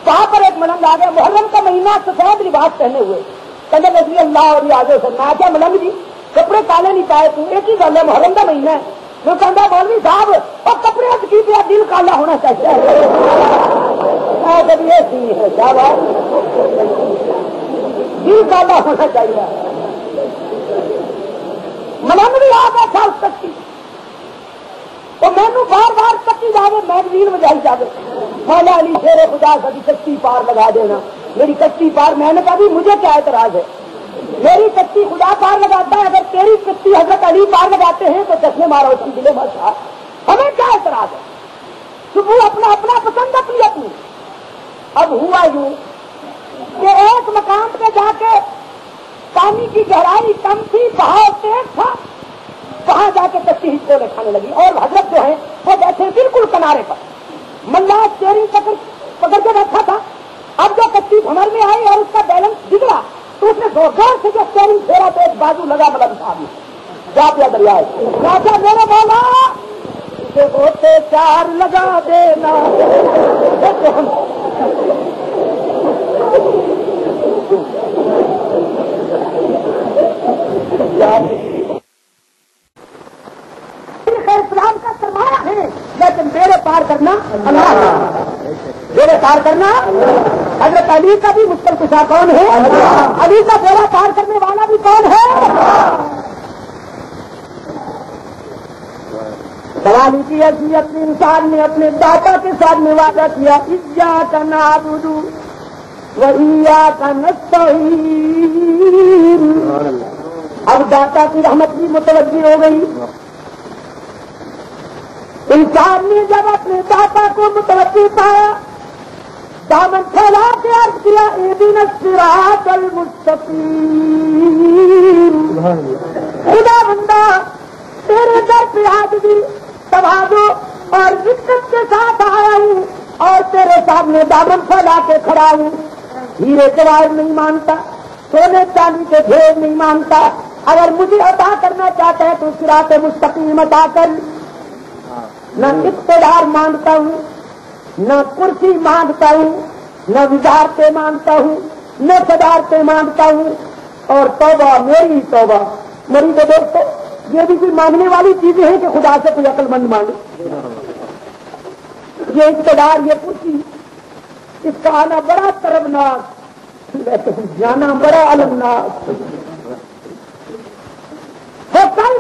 وہاں پر ایک ملنگ آ گیا. محرم کا مہینہ سفید لباس پہنے ہوئے. کہنے لگی اللہ اور آگے سے میں کیا ملنگ جی کپڑے کالے نہیں پائے تم ایک ہی گل ہے محرم کا مہینہ ہے. میں کہتا مولوی صاحب اور کپڑے کی پیا دل کالا ہونا چاہیے. دل کالا ہونا چاہیے. ملنگ بھی آ گیا تھا اس تک تو مینو بار بار چکی جاوے میگزین بجائی جاوے مولا علی شیر خدا کبھی کشتی پار لگا دینا. میری کشتی پار میں نے کہا بھی مجھے کیا اعتراض ہے. میری کشتی خدا پار لگاتا ہے. اگر تیری کشتی حضرت علی پار لگاتے ہیں تو چشمے مارو اس کی دلے ماشاء. ہمیں کیا اعتراض ہے. صبح اپنا اپنا پسند اپنی اپنی. اب ہوا یوں کہ ایک مقام پہ جا کے پانی کی گہرائی کم تھی, بہاؤ تیز تھا. وہاں جا کے کشتی ہچکو میں کھانے لگی اور حضرت جو ہے وہ بیٹھے بالکل کنارے پر. ملا اسٹیئرنگ پکڑ کے بیٹھا تھا. اب جو کشتی بھمر میں آئی اور اس کا بیلنس بگڑا تو اس نے زور زور سے جو اسٹیئرنگ پھیرا تو ایک بازو لگا ملنگ صاحب جا پیا دریا. راجا میرے بولا اسے ہوتے چار لگا دینا. اسلام کا سرمایہ ہے لیکن میرے پار کرنا اللہ میرے پار کرنا. حضرت علی کا بھی مشکل کشا کون ہے؟ علی کا میرا پار کرنے والا بھی کون ہے؟ سوال کی حیثیت میں انسان نے اپنے داتا کے ساتھ میں وعدہ کیا ایاک نعبد و ایاک نستعین. اب داتا کی رحمت بھی متوجہ ہو گئی. انسان نے جب اپنے داتا کو متوجہ پایا دامن پھیلا کے عرض کیا اہدنا الصراط المستقیم. خدا بندہ تیرے در پہ عاجزی تواضع اور عزت کے ساتھ آیا ہوں اور تیرے سامنے دامن پھیلا کے کھڑا ہوں. ہیرے جواہر نہیں مانتا, سونے چاندی کے ڈھیر نہیں مانتا. اگر مجھے عطا کرنا چاہتا ہے تو صراط مستقیم عطا کر. نہ اقتدار مانگتا ہوں, نہ کرسی مانگتا ہوں, نہ وزارتیں مانگتا ہوں, نہ صدارتیں مانگتا ہوں. اور توبہ میری توبہ میری تو دوستو یہ بھی کوئی مانگنے والی چیزیں ہیں کہ خدا سے کوئی عقل مند مانگے. یہ اقتدار یہ کرسی اس کا آنا بڑا طربناک لیکن جانا بڑا المناک. وہ کل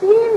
3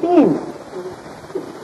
3।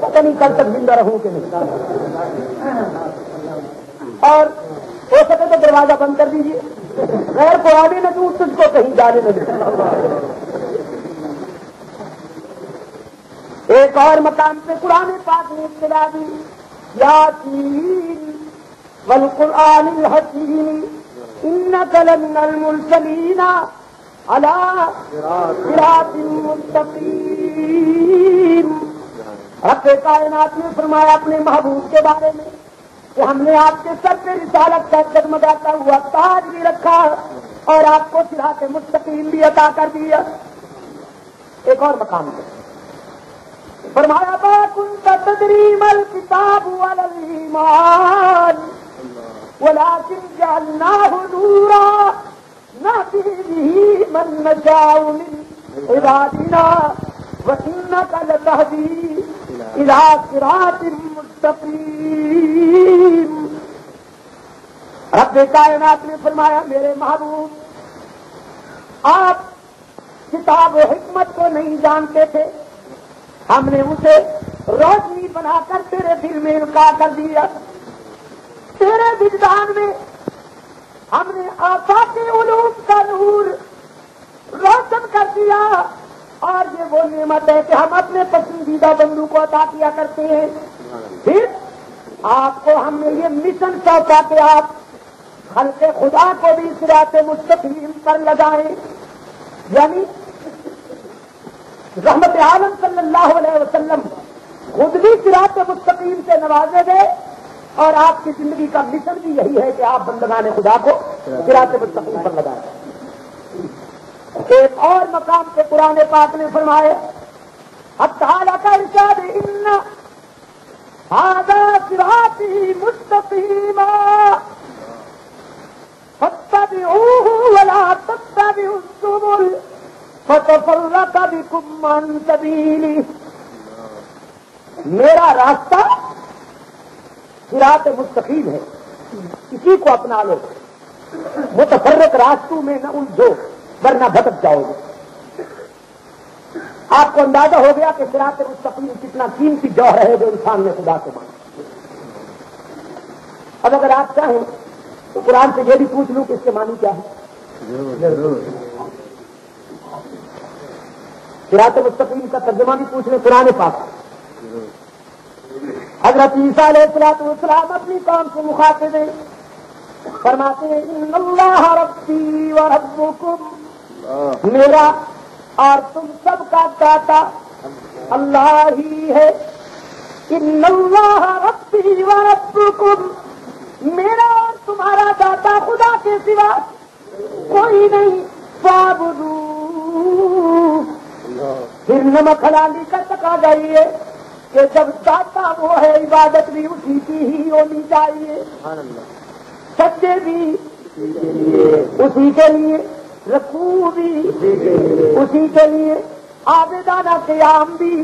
پتہ نہیں کل تک زندہ رہوں کہ نہیں. اور ہو سکے تو دروازہ بند کر دیجیے, غیر کو آنے نہ دوں, تجھ کو کہیں جانے نہ دوں. ایک اور مقام پہ قرآن پاک نے اطلاع دی, یاسین والقرآن الحکیم انک لمن المرسلین علی صراط مستقیم. رب کائنات نے فرمایا اپنے محبوب کے بارے میں کہ ہم نے آپ کے سر پہ رسالت کا جگمگاتا ہوا تاج بھی رکھا اور آپ کو صراط مستقیم بھی عطا کر دیا. ایک اور مقام ہے, فرمایا ما كنت تدري ما الكتاب ولا الإيمان ولكن جعلناه نورا نهدي به من نشاء من عبادنا وإنك لتهدي إلى صراط مستقيم. رب کائنات نے فرمایا میرے محبوب آپ کتاب و حکمت کو نہیں جانتے تھے, ہم نے اسے روشنی بنا کر تیرے دل میں القا کر دیا. تیرے وجدان میں ہم نے آفاق علوم کا نور روشن کر دیا. اور یہ وہ نعمت ہے کہ ہم اپنے پسندیدہ بندوں کو عطا کیا کرتے ہیں. پھر آپ کو ہم نے یہ مشن سونپا کہ آپ خلق خدا کو بھی صراط مستقیم پر لگائیں, یعنی رحمت عالم صلی اللہ علیہ وسلم خود بھی صراط مستقیم سے نوازے گئے اور آپ کی زندگی کا مشن بھی یہی ہے کہ آپ بندگان خدا کو صراط مستقیم پر لگائیں. ایک اور مقام پہ قرآن پاک نے فرمایا تعالیٰ کا ارشاد ان ھذا صراطی مستقیما فاتبعوہ ولا تتبعوا السبل فتفرق بکم عن سبیلہ. میرا راستہ صراط مستقیم ہے, اسی کو اپنا لو, متفرق راستوں میں نہ الجھو ورنہ بھٹک جاؤ گے. آپ کو اندازہ ہو گیا کہ صراط مستقیم کتنا قیمتی جوہر ہے جو انسان نے خدا کو مانا. اب اگر آپ چاہیں تو قرآن سے یہ بھی پوچھ لوں کہ اس کے معنی کیا ہے. صراط مستقیم کا ترجمہ بھی پوچھ لیں قرآن پاک. حضرت عیسیٰ علیہ السلام اپنی قوم سے مخاطب ہیں, فرماتے ہیں ان اللہ ربی و ربکم, میرا اور تم سب کا داتا اللہ ہی ہے. ان اللہ ربی و ربکم, میرا اور تمہارا داتا خدا کے سوا کوئی نہیں. فاعبدوہ. پھر نمک حلالی کا تقاضا یہ کہ جب داتا وہ ہے عبادت بھی اسی کی ہی ہونی چاہیے, سجدے بھی اسی کے لیے, رکوع بھی اسی کے لیے, عابدانہ قیام بھی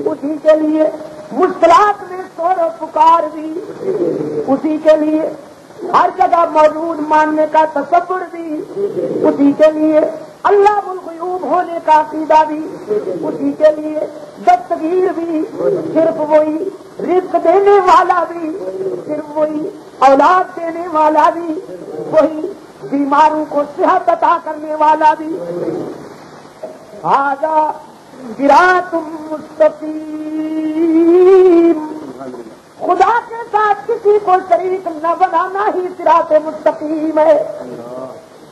اسی کے لیے, مشکلات میں شور و پکار بھی اسی کے لیے, ہر جگہ موجود ماننے کا تصور بھی اسی کے لیے, اللہ الغیوب ہونے کا عقیدہ بھی اسی کے لیے, دستگیر بھی صرف وہی, رزق دینے والا بھی صرف وہی, اولاد دینے والا بھی وہی, بیماروں کو صحت عطا کرنے والا بھی. ھذا صراط مستقیم. خدا کے ساتھ کسی کو شریک نہ بنانا ہی صراط مستقیم ہے.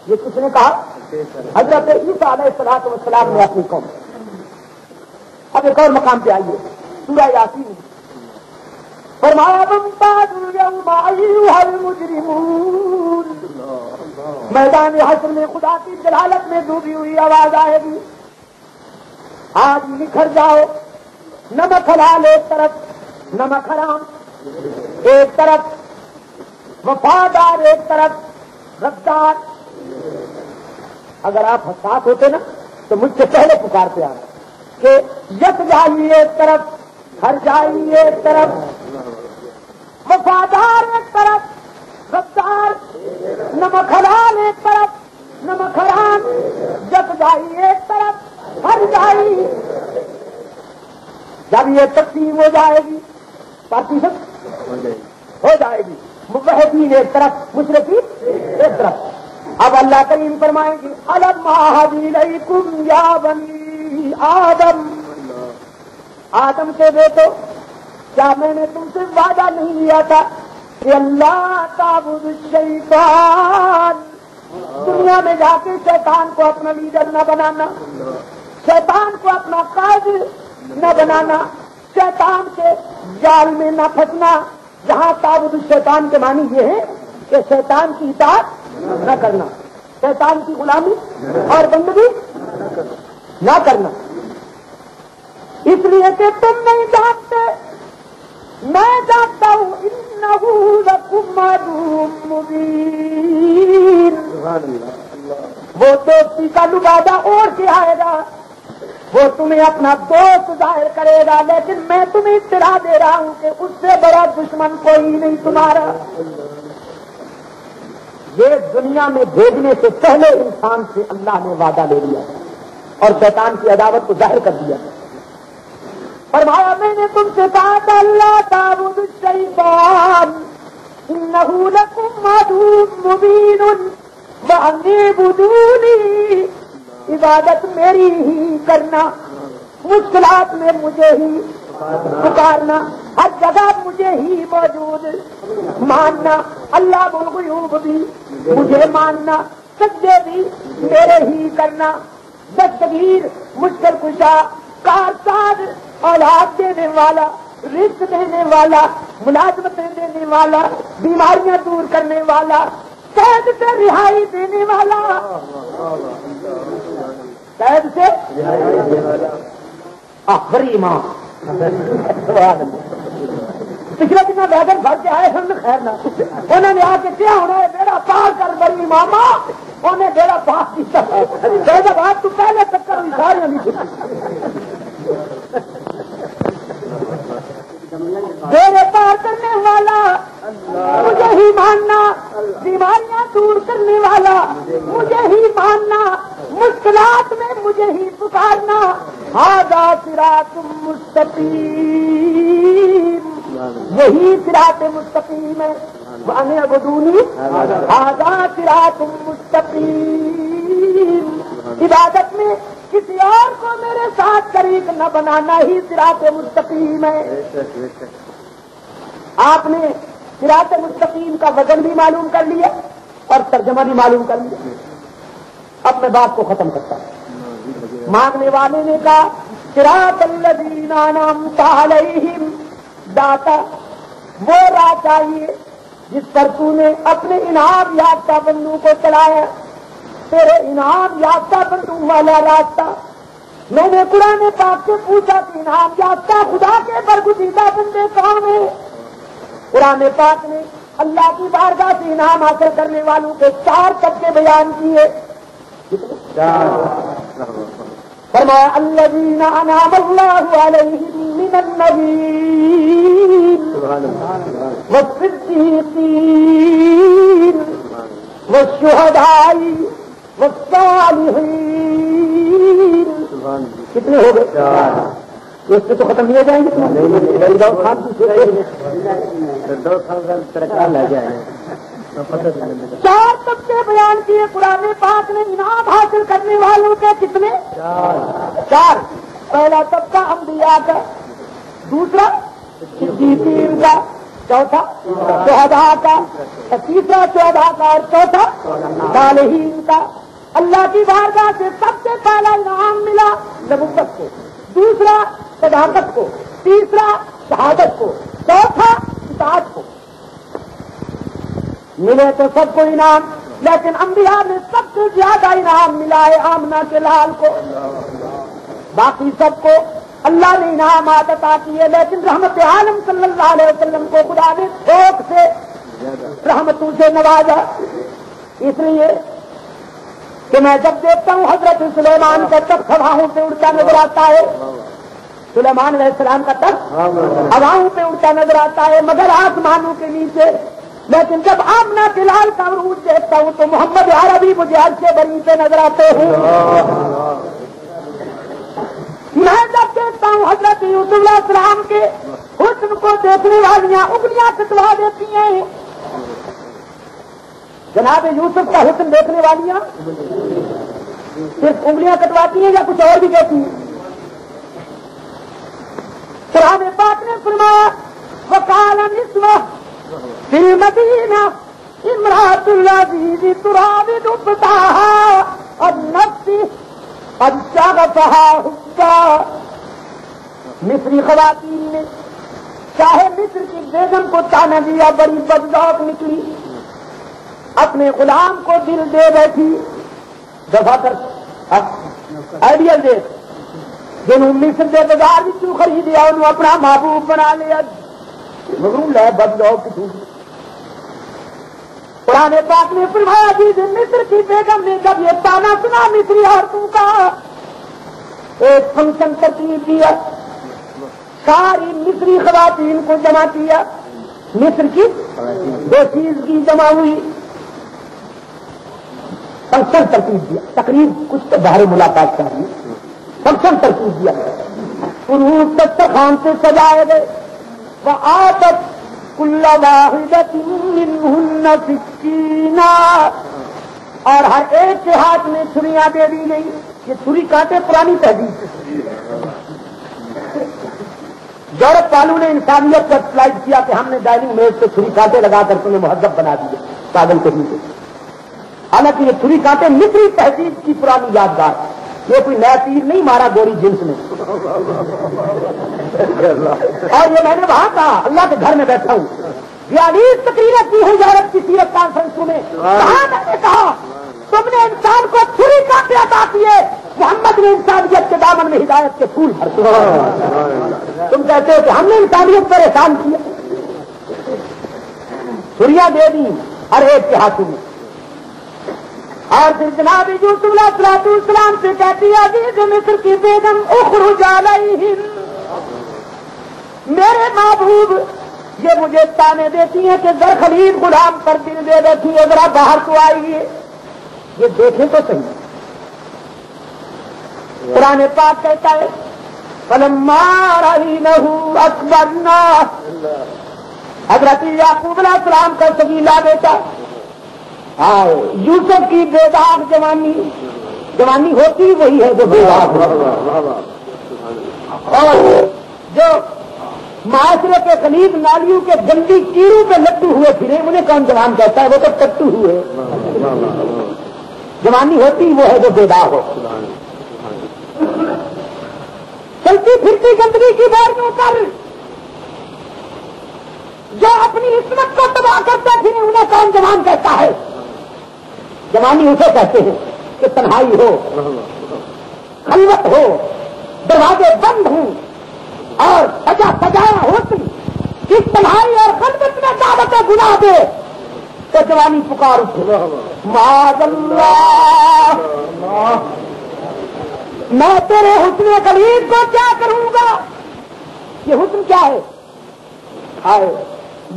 یہ کس نے کہا؟ حضرت عیسیٰ علیہ السلام نے اپنی قوم. اب ایک اور مقام پہ آئیے, سورہ یاسین. فرمایا وامتازوا اليوم أيها المجرمون. میدان حشر میں خدا کی جلالت میں ڈوبی ہوئی آواز آئے گی, آج نکھر جاؤ. نمک حلال ایک طرف, نمک حرام ایک طرف, وفادار ایک طرف, غدار. اگر آپ حساس ہوتے نا تو مجھ سے پہلے پکارتے آنا کہ یک جائی ایک طرف, ہر جائی ایک طرف, وفادار ایک طرف, غدار, نمک حلال ایک طرف, نمک حرام, یک جائی ایک طرف, ہر جائی. جب یہ تقسیم ہو جائے گی پارٹیشن ہو جائے گی، موحدین ایک طرف مشرکین ایک طرف۔ اب اللہ کریم فرمائیں گے الم اعہد الیکم یا بنی آدم، آدم کے بیٹو کیا میں نے تم سے وعدہ نہیں لیا تھا کہ اللہ تعبد الشیطان، دنیا میں جا کے شیطان کو اپنا لیڈر نہ بنانا، شیطان کو اپنا قائد نہ بنانا، شیطان کے جال میں نہ پھنسنا۔ جہاں تعبد الشیطان کے معنی یہ ہے کہ شیطان کی اطاعت نہ کرنا، شیطان کی غلامی اور بندگی نہ کرنا، اس لیے کہ تم نہیں جانتے، میں جانتا ہوں انہ لکم عدو مبین۔ وہ دوستی کا لبادہ اوڑھ کے آئے گا، وہ تمہیں اپنا دوست ظاہر کرے گا، لیکن میں تمہیں اطلاع دے رہا ہوں کہ اس سے بڑا دشمن کوئی نہیں تمہارا۔ یہ دنیا میں بھیجنے سے پہلے انسان سے اللہ نے وعدہ لے لیا اور شیطان کی عداوت کو ظاہر کر دیا۔ فرمایا میں نے تم سے کہا تھا اللہ تعبد الشیطان انہ لکم عدو مبین وان اعبدونی، عبادت میری ہی کرنا، مشکلات میں مجھے ہی پکارنا، ہر جگہ مجھے ہی موجود ماننا، اللہ الغیوب بھی مجھے ماننا، سجدے بھی میرے ہی کرنا، دستگیر مشکل کشا، کارساز، اولاد دینے والا، رزق دینے والا، ملازمتیں دینے والا، بیماریاں دور کرنے والا، قید سے رہائی دینے والا، قید سے بڑی ماں پچھلے دن بیگن بھر کے آئے ہم نے، خیر نہ انہوں نے آ کے کیا ہونا ہے بیڑا پار کر بڑی ماما، انہیں بیڑا پار کیا جب آپ تو پہلے چکر ہوئی ساری نہیں بیڑے پار کرنے والا مجھے ہی ماننا، بیماریاں دور کرنے والا مجھے ہی ماننا، مشکلات میں مجھے ہی پکارنا، ھذا صراط مستقیم، یہی صراط مستقیم ہے، وان اعبدونی ھذا صراط مستقیم۔ عبادت میں کسی اور کو میرے ساتھ شریک نہ بنانا ہی صراط مستقیم ہے۔ آپ نے صراط مستقیم کا وزن بھی معلوم کر لیا اور ترجمہ بھی معلوم کر لیا۔ اب میں بات کو ختم کرتا ہوں۔ مانگنے والے نے کہا صراط الذین انعمت علیہم، داتا وہ راہ چاہیے جس پر تو نے اپنے انعام یافتہ بندوں کو چلایا، تیرے انعام یافتہ بندوں والا راستہ۔ میں نے قرآن پاک سے پوچھا کہ انعام یافتہ خدا کے برگزیدہ بندے کون ہیں؟ قرآن پاک نے اللہ کی بارگاہ سے انعام حاصل کرنے والوں کے 4 طبقے بیان کیے۔ فرمایا الذین انعم اللہ علیہم من النبیین والصدیقین والشہداء والصالحین۔ کتنے ہو گئے؟ اس سے تو ختم نہیں ہو جائیں گے، چار طبقے بیان کیے قرآن پاک نے انعام حاصل کرنے والوں کے۔ کتنے؟ 4۔ پہلا طبقہ انبیاء کا، دوسرا صدیقین کا، چوتھا شہداء کا، تیسرا شہداء کا اور چوتھا صالحین کا۔ اللہ کی بارگاہ سے سب سے پہلا انعام ملا نبوت کو، دوسرا صداقت کو، تیسرا شہادت کو، چوتھا اطاعت کو۔ ملے تو سب کو انعام، لیکن انبیاء میں سب سے زیادہ انعام ملا ہے آمنہ کے لال کو۔ باقی سب کو اللہ نے انعامات عطا کیے، لیکن رحمت عالم صلی اللہ علیہ وسلم کو خدا نے تھوک سے رحمتوں سے نوازا۔ اس لیے کہ میں جب دیکھتا ہوں حضرت سلیمان کا تخت ہواؤں پہ اڑتا نظر آتا ہے، سلیمان علیہ السلام کا تخت ہواؤں پہ اڑتا نظر آتا ہے مگر آسمانوں کے نیچے، لیکن جب آمنہ کے لال کا عروج دیکھتا ہوں تو محمد عربی مجھے حد سے بری پہ نظر آتے ہیں۔ میں جب دیکھتا ہوں حضرت یوسف علیہ والیاں انگلیاں کٹوا دیتی ہیں. جناب یوسف کا حسن دیکھنے والیاں صرف انگلیاں کٹواتی ہیں یا کچھ اور بھی کہتی ہیں؟ قرآن پاک نے فرمایا وقال نسوة في المدينة امرأة العزيز تراود فتاها عن نفسه قد شغفها حبا. مصری خواتین نے چاہے مصر کی بیگم کو تانا دیا, بڑی بدذوق نکلی, اپنے غلام کو دل دے بیٹھی. دفاع کر آئیڈیل دیکھ جنہوں مصر کے بازار بھی کیوں خریدیا, انہوں اپنا محبوب بنا لیا. مغرور لے بدذوق کی. قرآن پاک نے فرمایا جی مصر کی بیگم نے جب یہ تانا سنا مصری عورتوں کا, ایک فنکشن ترتیب دیا, ساری مصری خواتین کو جمع کیا. مصر کی دو چیز کی جمع ہوئی, فنکشن ترتیب دیا, تقریب کچھ تو باہر ملاقات کر رہی, فنکشن ترتیب دیا. فروغ دسترخوان سے سجائے گئے. وآتت کل واحدۃ منہن سکینا, اور ہر ایک کے ہاتھ میں چھریاں دے دی گئی. یہ چھری کانٹے پرانی تہذیب. یورپ والوں نے انسانیت کو اپلائڈ کیا کہ ہم نے ڈائننگ میز پہ چھری کانٹے لگا کر تمہیں مہذب بنا دیے, پاگل کرنے کے. حالانکہ یہ چھری کانٹے مصری تہذیب کی پرانی یادگار. یہ کوئی نیا تیر نہیں مارا گوری جنس نے. اور یہ میں نے وہاں کہا, اللہ کے گھر میں بیٹھا ہوں, 42 تقریریں کی ہوں یورپ کی سیرت کانفرنسوں میں. کہاں میں نے کہا تم نے انسان کو چھری کانٹے عطا کیے, محمد نے انسانیت کے دامن میں ہدایت کے پھول بھر دیے. تم کہتے ہو کہ ہم نے انسانیت پر احسان کیا. چھریاں دے دی ہر ایک کے ہاتھوں میں. اور پھر جناب یوسف علیہ السلام سے کہتی ہے عزیز مصر کی بیگم اخرج علیہم, میرے محبوب یہ مجھے تانے دیتی ہیں کہ در خلید غلام پر دل دے بیٹھی ہے, ذرا باہر تو آئیے. یہ دیکھیں تو صحیح. قرآن پاک کہتا ہے فلما رأینہ اکبرنا, حضرت یعقوب علیہ السلام کا سگیلا بیٹا یوسف کی بے داغ جوانی, جوانی ہوتی وہی ہے جو بے داغ. اور جو معاشرے کے قریب نالیوں کے گندی کیڑوں پہ لٹو ہوئے پھرے انہیں کون جوان کہتا ہے؟ وہ تو ٹٹو ہوئے. جوانی ہوتی وہ ہے جو بے داغ ہو. چلتی پھرتی گندگی کی باریوں پر جو اپنی عصمت کو تباہ کرتے پھرے انہیں کون جوان کہتا ہے؟ جوانی اسے کہتے ہیں کہ تنہائی ہو, خلوت ہو, دروازے بند ہوں اور سجا سجایا حسن جس تنہائی اور خلوت میں دعوت گناہ دے تو جوانی پکار اٹھے. معاذ اللہ, میں تیرے حسن قریب کو کیا کروں گا؟ یہ حسن کیا ہے؟ آئے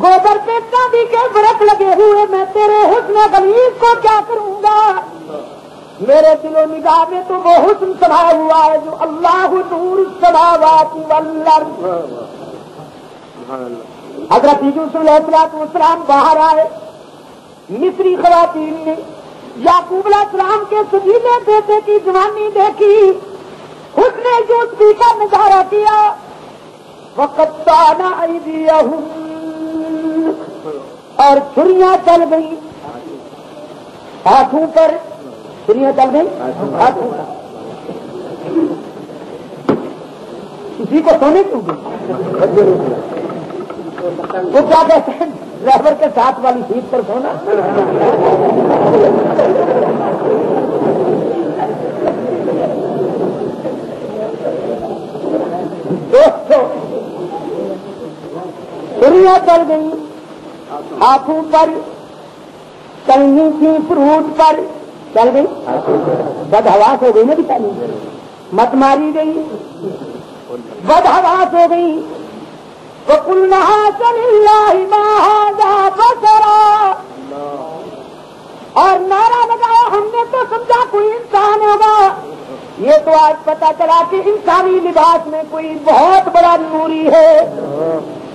گوبر پہ چاندی کے برق لگے ہوئے میں تیرے حسن غلیظ کو کیا کروں گا؟ میرے دل و نگاہ میں تو وہ حسن سمایا ہوا ہے جو اللہ نور السماوات والارض. حضرت یوسف علیہ السلام باہر آئے. مصری خواتین نے یعقوب علیہ السلام کے سجیلے بیٹے کی جوانی دیکھی, حسن یوسفی کا نظارہ کیا. وقطعنا ایدیہم, اور چھریاں چل گئی ہاتھوں پر. چھریاں چل گئی ہاتھوں پر. کسی کو سونے کیوں گئی؟ وہ کیا کہتے ہیں ڈرائیور کے ساتھ والی سیٹ پر سونا. دوستو چھریاں چل گئی ہاتھوں پر, چلنی تھی فروٹ پر چل گئی. بدحواس ہو گئی نا بچانی, مت ماری گئی, بدحواس ہو گئی. وَقُلْنَا حَاسَ لِلَّهِ مَا هَذَا بَشَرًا, اور نعرہ لگایا ہم نے تو سمجھا کوئی انسان ہوگا. یہ تو آج پتا چلا کہ انسانی لباس میں کوئی بہت بڑا نوری ہے.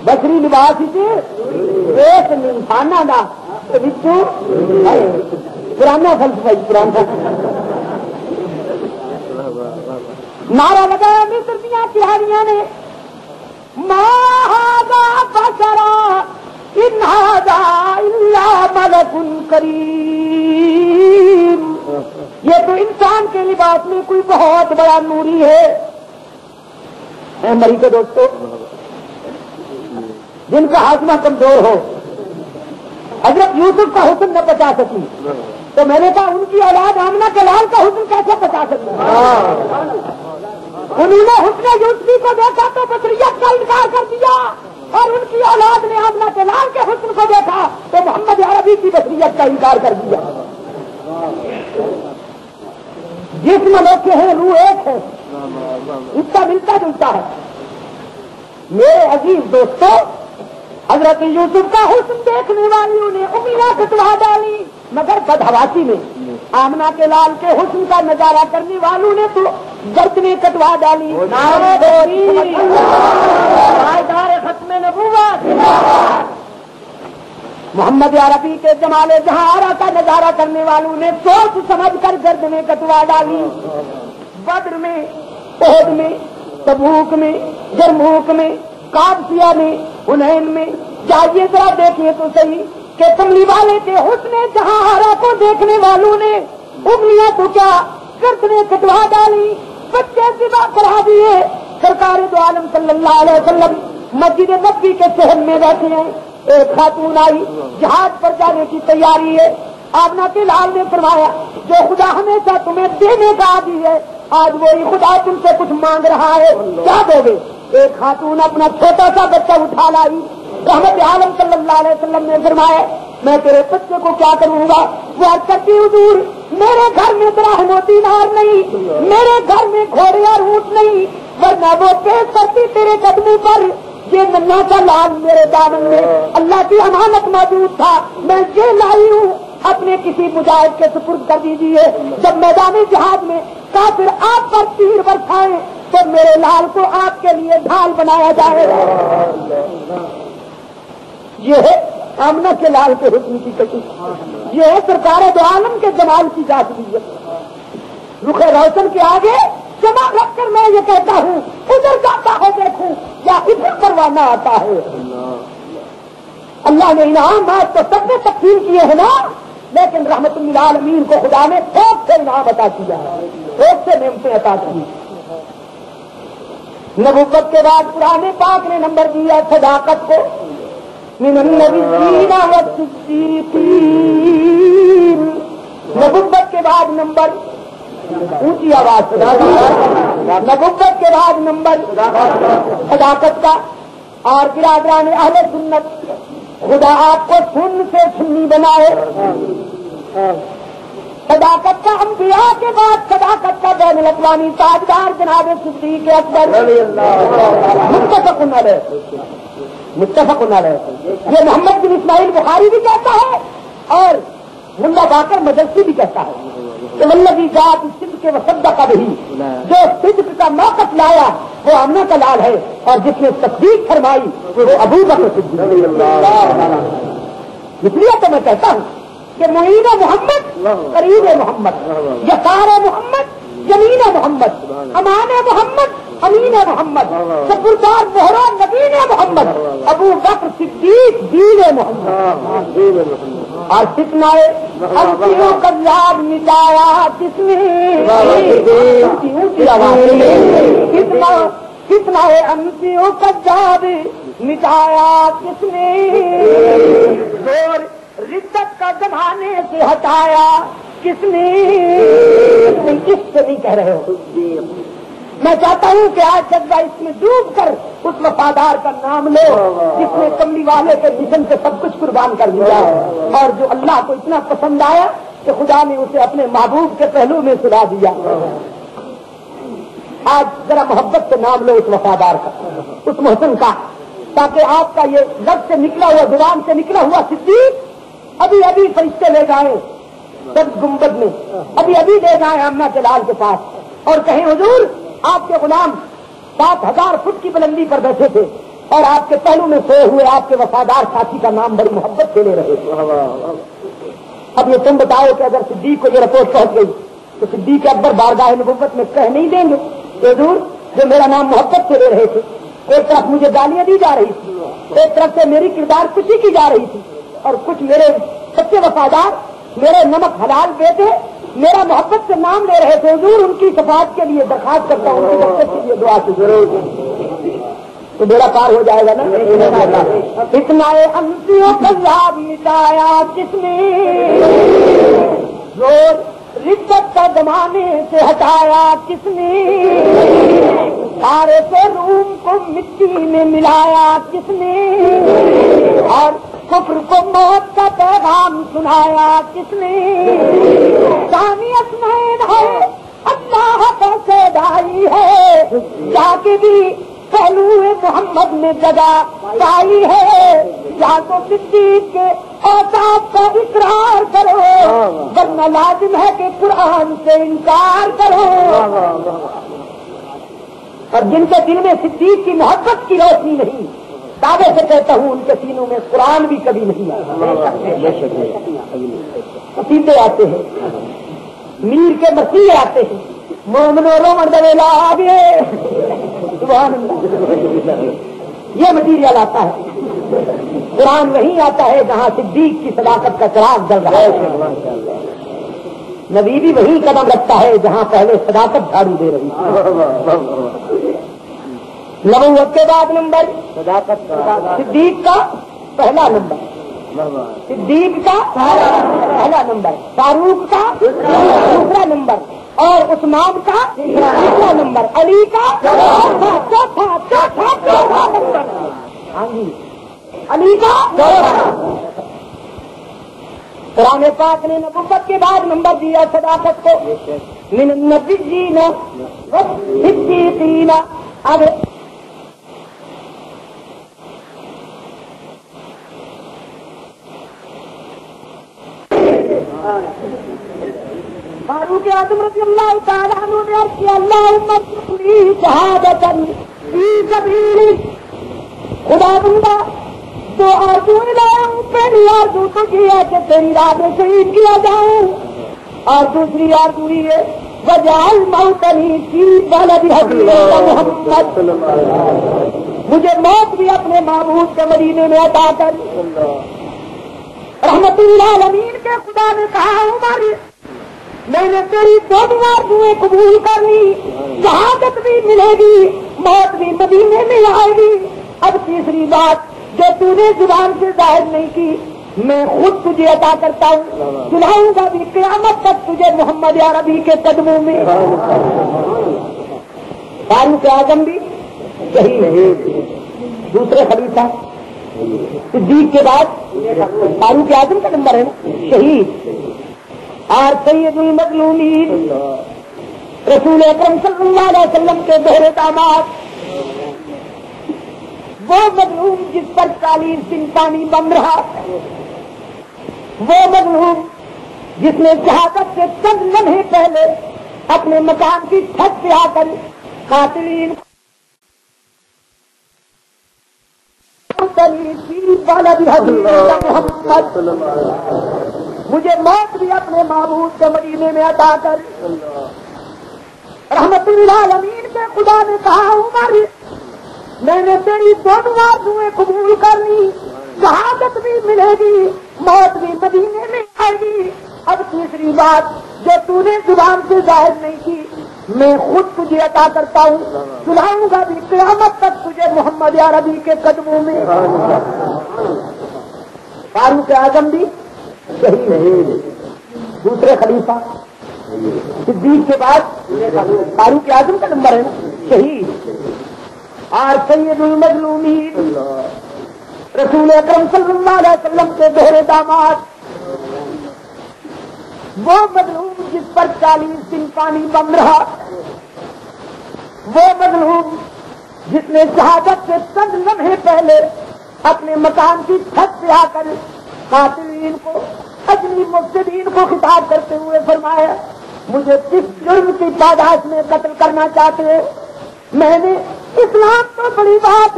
بسری لباس ایک انسانہ دا پرانا فلسفہ پرانا نعرہ لگایا مصر دیا کہانیاں نے ما ھذا بشرا ان ھذا الا ملک کریم. یہ تو انسان کے لباس میں کوئی بہت بڑا نوری ہے. مری کے دوستوں جن کا ہاضمہ کمزور ہو حضرت یوسف کا حسن نہ بچا سکی تو میں نے کہا ان کی اولاد آمنہ کے لال کا حسن کیسے بچا سکتی. انہوں نے حسن یوسفی کو دیکھا تو بشریت کا انکار کر دیا اور ان کی اولاد نے آمنہ کے لال کے حسن کو دیکھا تو محمد عربی کی بشریت کا انکار کر دیا. جسم انوکھے ہیں روح ایک ہے اس کا ملتا جلتا ہے. میرے عزیز دوستوں حضرت یوسف کا حسن دیکھنے والوں نے انگلیاں کٹوا ڈالی مگر بدحواسی میں آمنہ کے لال کے حسن کا نظارہ کرنے والوں نے تو گردنیں کٹوا ڈالی. ختم نبوت محمد عربی کے جمال جہارا کا نظارہ کرنے والوں نے سوچ سمجھ کر گردنیں کٹوا ڈالی. بدر میں احد میں تبوک میں جرموک میں قادسیہ میں حنین میں چاہیے ذرا دیکھیے تو صحیح کہ کملی والے کے حسن جہارا کو دیکھنے والوں نے انگلیاں تو کیا گردنیں کٹوا ڈالی بچے ذبح کرا دیے. سرکار دو عالم صلی اللہ علیہ وسلم مسجد نبوی کے شہر میں بیٹھے ہیں. ایک خاتون آئی جہاد پر جانے کی تیاری ہے. آمنہ کے لال نے فرمایا جو خدا ہمیشہ تمہیں دینے کا عادی ہے آج وہی خدا تم سے کچھ مانگ رہا ہے کیا دو گے. ایک خاتون اپنا چھوٹا سا بچہ اٹھا لائی. رحمت عالم صلی اللہ علیہ وسلم نے فرمایا میں تیرے بچے کو کیا کروں گا. وہ عرض کرتی حضور میرے گھر میں دراہم و دینار نہیں میرے گھر میں گھوڑے اور اونٹ نہیں ورنہ وہ پیش کرتی تیرے قدموں پر. یہ ننھا سا لال میرے دامن میں اللہ کی امانت موجود تھا میں یہ لائی ہوں اپنے کسی مجاہد کے سپرد کر دیجیے. جب میدان جہاد میں کافر آپ پر تیر برسائیں تو میرے لال کو آپ کے لیے ڈھال بنایا جائے گا. یہ ہے آمنہ کے لال کے حکم کی کشش. یہ ہے سرکار دو عالم کے جمال کی جاذبیت. رخ روشن کے آگے جمع رکھ کر میں یہ کہتا ہوں ادھر جاتا ہے دیکھوں یا ادھر پروانہ آتا ہے. اللہ نے انعامات تو سب نے تقسیم کیے ہیں نا لیکن رحمت للعالمین کو خدا نے تھوک سے انعام عطا کیا تھوک سے نعمتیں عطا کی. نبوت کے بعد قرآن پاک نے نمبر دیا صداقت کو من النبیین والصدیقین. نبوت کے بعد نمبر اونچی آواز نبوت کے بعد نمبر صداقت کا. اور برادران اہل سنت خدا آپ کو سن سے سنی بنائے. صداقت کا انبیاء کے بعد صداقت کا بین الاقوامی تاجدار جناب صدیق اکبر متفق علیہ. یہ محمد بن اسماعیل بخاری بھی کہتا ہے اور ملا باقر مدرسی بھی کہتا ہے کہ والذی ذات صدق کے وصدق به جو صدق کا موقف لایا وہ آمنہ کا لال ہے اور جس نے تصدیق فرمائی وہ ابو بکر صدیق. اس لیے تو میں کہتا ہوں کہ معین محمد قریب محمد یسار محمد یمین محمد امان محمد امین محمد سپردار مہرا نبین محمد ابو بکر صدیق دین محمد. اور کتنا ہموں کا یاد مٹایا کس نے کتنا ہے ہموں کا یاد مٹایا کس نے دور ردت کا زمانے سے ہٹایا کس نے. کس سے نہیں کہہ رہے ہو. میں چاہتا ہوں کہ آج جذبہ اس میں ڈوب کر اس وفادار کا نام لو جس نے کملی والے کے جسم سے سب کچھ قربان کر دیا اور جو اللہ کو اتنا پسند آیا کہ خدا نے اسے اپنے محبوب کے پہلو میں سلا دیا. آج ذرا محبت سے نام لو اس وفادار کا اس محسن کا تاکہ آپ کا یہ لفظ سے نکلا ہوا زبان سے نکلا ہوا صدیق ابھی ابھی فرشتے لے جائیں سب گنبد میں ابھی ابھی لے جائیں آمنہ کے لال کے پاس اور کہیں حضور آپ کے غلام 7,000 فٹ کی بلندی پر بیٹھے تھے اور آپ کے پہلو میں سوئے ہوئے آپ کے وفادار ساتھی کا نام بڑی محبت سے لے رہے تھے. اب یہ تم بتاؤ کہ اگر صدیق کو یہ رپورٹ پہنچ گئی تو صدیق اکبر بارگاہ نبوت میں کہہ نہیں دیں گے حضور جو میرا نام محبت سے لے رہے تھے. ایک طرف مجھے گالیاں دی جا رہی تھی, ایک طرف سے میری کردار کشی کی جا رہی تھی, اور کچھ میرے سچے وفادار میرے نمک حلال بیٹے میرا محبت سے نام لے رہے تھے. حضور ان کی شفاعت کے لیے درخواست کرتا ہوں, ان کی برکت کے لیے دعا کی ضرور تو بیڑا پار ہو جائے گا نا. اتنا انسیوں کا یاد مٹایا کس نے, زور رشت کا زمانے سے ہٹایا کس نے, سارے سے روم کو مٹی میں ملایا کس نے, اور کفر کو موت کا پیغام سنایا کس نے. ثانی اسمین ہے اللہ کا سیدائی ہے, جا کے بھی پہلو محمد نے جگہ پائی ہے. یا تو صدیق کے اوصاف کا اقرار کرو, ورنہ لازم ہے کہ قرآن سے انکار کرو. اور جن کے دل میں صدیق کی محبت کی روشنی نہیں, دعوے سے کہتا ہوں ان کے سینوں میں قرآن بھی کبھی نہیں آیا. قصیدے آتے ہیں, میر کے مسیح آتے ہیں, مومنو رومن دریلا آگے سبحان اللہ, یہ مٹیریل آتا ہے. قرآن وہیں آتا ہے جہاں صدیق کی صداقت کا چراغ جل رہا ہے. نبی بھی وہیں قدم رکھتا ہے جہاں پہلے صداقت جھاڑو دے رہی ہے. نبوت کے بعد نمبر صدیق کا پہلا نمبر, صدیق کا پہلا نمبر, فاروق کا دوسرا نمبر, اور عثمان کا تیسرا نمبر, علی کا چوتھا نمبر. ہاں جی, علی کا قرآن پاک نے نبوت کے بعد نمبر دیا صداقت کو, من النبیین والصدیقین. اب فاروق اعظم رضی اللہ تعالیٰ عنہ نے عرض کیا اللہم ارزقنی شہادۃ فی سبیلک. خدا بندہ دو آرزو لاؤں, پہلی آرزو تو یہ ہے کہ تیری راہ میں شہید کیا جاؤں, اور دوسری آرزو یہ ہے وجعل موتنی فی بلد حبیبک محمد. مجھے موت بھی اپنے معبود کے مدینے میں عطا کر. رحمت للعالمین کے خدا نے کہا عمر میں نے تیری دونوں آرزویں قبول کر لی, شہادت بھی ملے گی, موت بھی مدینے میں آئے گی. اب تیسری بات جو تو نے زبان سے ظاہر نہیں کی میں خود تجھے عطا کرتا ہوں, سناؤں گا بھی قیامت تک تجھے محمد عربی کے قدموں میں. فاروق اعظم بھی شہید, دوسرے خلیفہ صدیق کے بعد فاروق اعظم کا نمبر ہے نا شہید. اور سید المظلومین رسول اکرم صلی اللہ علیہ وسلم کے بہر داماد, وہ مظلوم جس پر 40 دن پانی بم رہا, وہ مظلوم جس نے شہادت سے چند لمحے پہلے اپنے مکان کی چھت پہ آ کر قاتلین محمد, مجھے موت بھی اپنے معبود کے مدینے میں عطا کر. رحمت للعالمین کے خدا نے کہا عمر میں نے تیری دونوں آرزویں قبول کر لی, شہادت بھی ملے گی, موت بھی مدینے میں آئے گی. اب تیسری بات جو تو نے زبان سے ظاہر نہیں کی میں خود تجھے عطا کرتا ہوں, سناؤں گا بھی قیامت تک تجھے محمد عربی کے قدموں میں. فاروق اعظم بھی شہید, دوسرے خلیفہ صدیق کے بعد فاروق اعظم کا نمبر ہے نا شہید. اور سید المظلومین رسول اکرم صلی اللہ علیہ وسلم کے بہر داماد, وہ مظلوم جس پر 40 دن پانی بم رہا, وہ مظلوم جس نے شہادت سے چند لمحے پہلے اپنے مکان کی چھت سے آ کر قاتلین کو اجلی مفسدین کو خطاب کرتے ہوئے فرمایا مجھے کس جرم کی پاداش میں قتل کرنا چاہتے ہیں؟ میں نے اسلام تو بڑی بات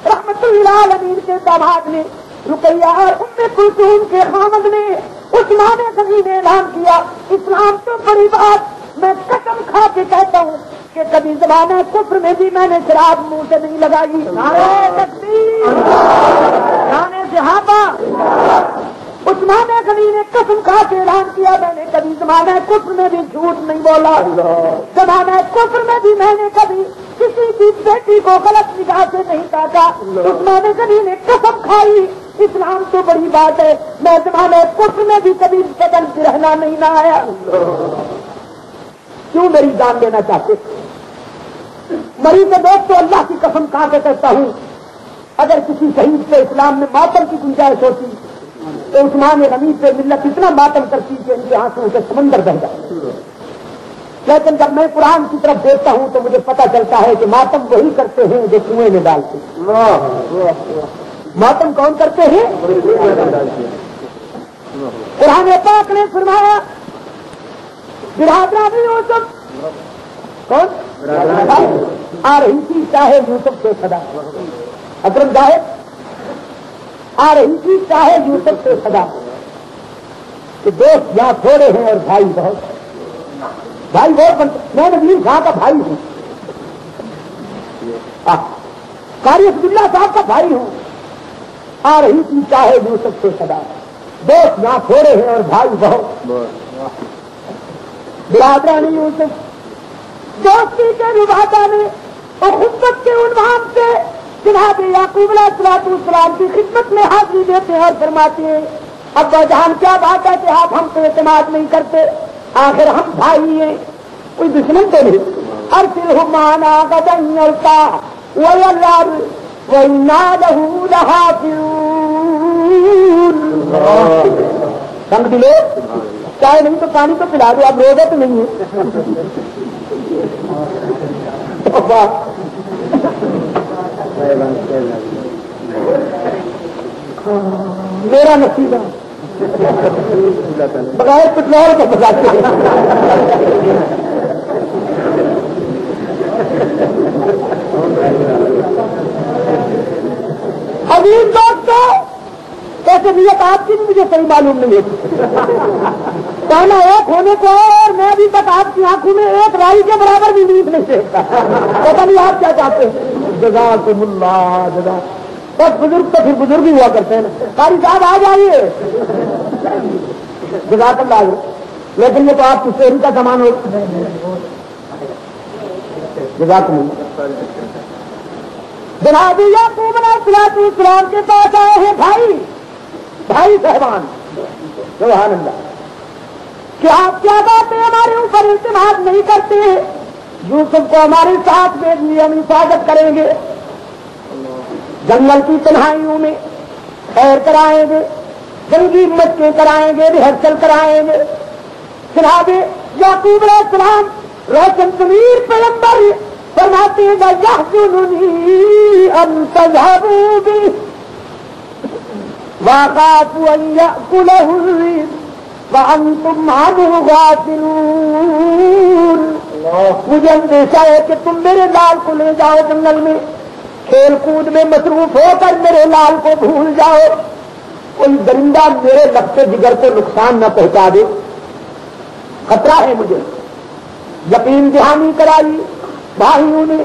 رحمت للعالمین کے داماد نے، رقیہ اور ام کلثوم کے خامد نے، عثمان غنی نے اعلان کیا اسلام تو بڑی بات، میں قسم کھا کے کہتا ہوں کہ کبھی زمانہ کفر میں بھی میں نے شراب منہ سے نہیں لگائی۔ نعرہ تکبیر، نعرہ صحابہ۔ عثمان غنی نے قسم کھا کے اعلان کیا میں نے کبھی زمانہ کفر میں بھی جھوٹ نہیں بولا، زمانہ کفر میں بھی میں نے کبھی کسی بھی بیٹی کو غلط نگاہ سے نہیں کاٹا۔ عثمان غنی نے قسم کھائی اسلام تو بڑی بات ہے، میں زمانہ کفر میں بھی کبھی بدل کے رہنا نہیں نہ آیا۔ کیوں میری جان لینا چاہتے؟ مری کے دوست تو اللہ کی قسم کھا کے کہتا ہوں اگر کسی شہید سے اسلام میں ماتم کی گنجائش ہوتی تو عثمان غنی پہ ملت اتنا ماتم کرتی کہ ان کے آنسوں سے سمندر بہ جائے، لیکن جب میں قرآن کی طرف دیکھتا ہوں تو مجھے پتا چلتا ہے کہ ماتم وہی کرتے ہیں جو کنویں میں ڈالتے ہیں۔ ماتم کون کرتے ہیں؟ قرآن پاک نے فرمایا برادران یوسف کون آ رہی تھی چاہے یوسف سے صدا، اکرم ظاہر آ رہی تھی چاہے یوسف سے صدا کہ دوست یہاں تھوڑے ہیں اور بھائی بہت، بھائی بہت میں نذیر خان کا بھائی ہوں، قاری عبداللہ صاحب کا بھائی ہوں، آ رہی تھی چاہے یوسف سے صدا، دوست یہاں تھوڑے ہیں اور بھائی بہت، برادران یوسف دوستی کے نبھاتا نے اور خدمت کے عنوان سے جناب یعقوب علیہ السلام کی خدمت میں حاضری دیتے ہیں اور فرماتے ہیں ابا جان کیا بات ہے کہ آپ ہم پہ اعتماد نہیں کرتے، آخر ہم بھائی ہیں، کوئی دشمن تو نہیں، ارسلہ معنا غدا یلقا ویلعب وإنا له لحافظون۔ سمجھ لو، چائے نہیں تو پانی تو پلا دو، اب روزہ تو نہیں ہے۔ میرا نصیب بغیر پٹرول کو بتاتے ہیں۔ عزیز دوستو کیسے نیت آپ کی بھی مجھے صحیح معلوم نہیں ہے، کہنا ایک ہونے کو اور میں ابھی تک آپ کی آنکھوں میں ایک رائی کے برابر بھی نیت نہیں دیکھتا، پتا نہیں آپ کیا چاہتے ہیں۔ جزاکم اللہ جزا، بس بزرگ تو پھر بزرگ ہی ہوا کرتے ہیں نا، قاری صاحب آ جائیے، جزاک اللہ، لیکن یہ تو آپ کی شہری کا سامان ہو، جزاکم اللہ۔ جناب یعقوب علیہ السلام کے پاس آئے ہیں بھائی صاحبان، سبحان اللہ، کہ آپ کیا بات ہے ہمارے اوپر اعتماد نہیں کرتے، یوسف کو ہمارے ساتھ بھیجیے، ہم حفاظت کریں گے، جنگل کی تنہائیوں میں خیر کرائیں گے، جنگی مشقیں کرائیں گے، ریہرسل کرائیں گے۔ جناب یعقوب علیہ السلام روشن ضمیر پیغمبر فرماتے ہیں یحزننی ان تذهبوا بی وَأَخَافُ أَن يَأْكُلَهُ الذِّئْبُ وَأَنتُمْ عَنْهُ غَافِلُونَ۔ مجھے اندیشہ ہے کہ تم میرے لال کو لے جاؤ جنگل میں، کھیل کود میں مصروف ہو کر میرے لال کو بھول جاؤ، کوئی درندہ میرے لفظ جگر کو نقصان نہ پہنچا دے، خطرہ ہے مجھے۔ یقین دہانی کرائی بھائیوں نے،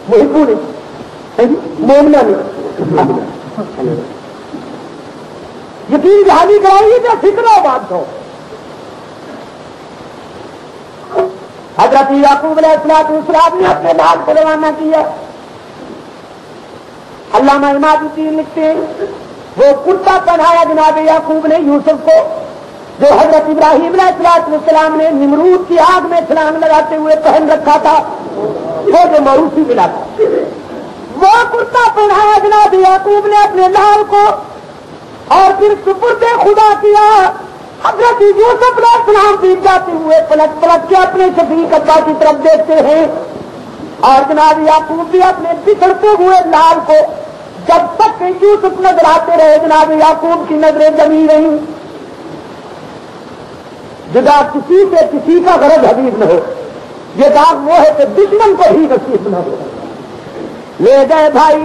محبوں نے، مومنہ نے، یقین دہانی کرائیے تو فکر و بات ہو۔ حضرت یعقوب علیہ السلام نے اپنے لال کو روانہ کیا۔ علامہ عماد الدین لکھتے ہیں وہ کرتا پہنایا جناب یعقوب نے یوسف کو، جو حضرت ابراہیم علیہ السلام نے نمرود کی آگ میں چھلانگ لگاتے ہوئے پہن رکھا تھا، وہ جو موروثی ملا تھا، وہ کرتا پہنایا جناب یعقوب نے اپنے لال کو، اور پھر سپرد خدا کیا۔ حضرت یوسف علیہ السلام بھی جاتے ہوئے پلٹ پلٹ کے اپنے شفیق ابا کی طرف دیکھتے ہیں، اور جناب یعقوب بھی اپنے بچھڑتے ہوئے لال کو، جب تک کہ یوسف نظر آتے رہے جناب یعقوب کی نظریں جمی رہیں۔ جدا کسی سے کسی کا غرض حبیب نہ ہو، یہ داغ وہ ہے کہ دشمن کو ہی نصیب نہ ہو۔ لے گئے بھائی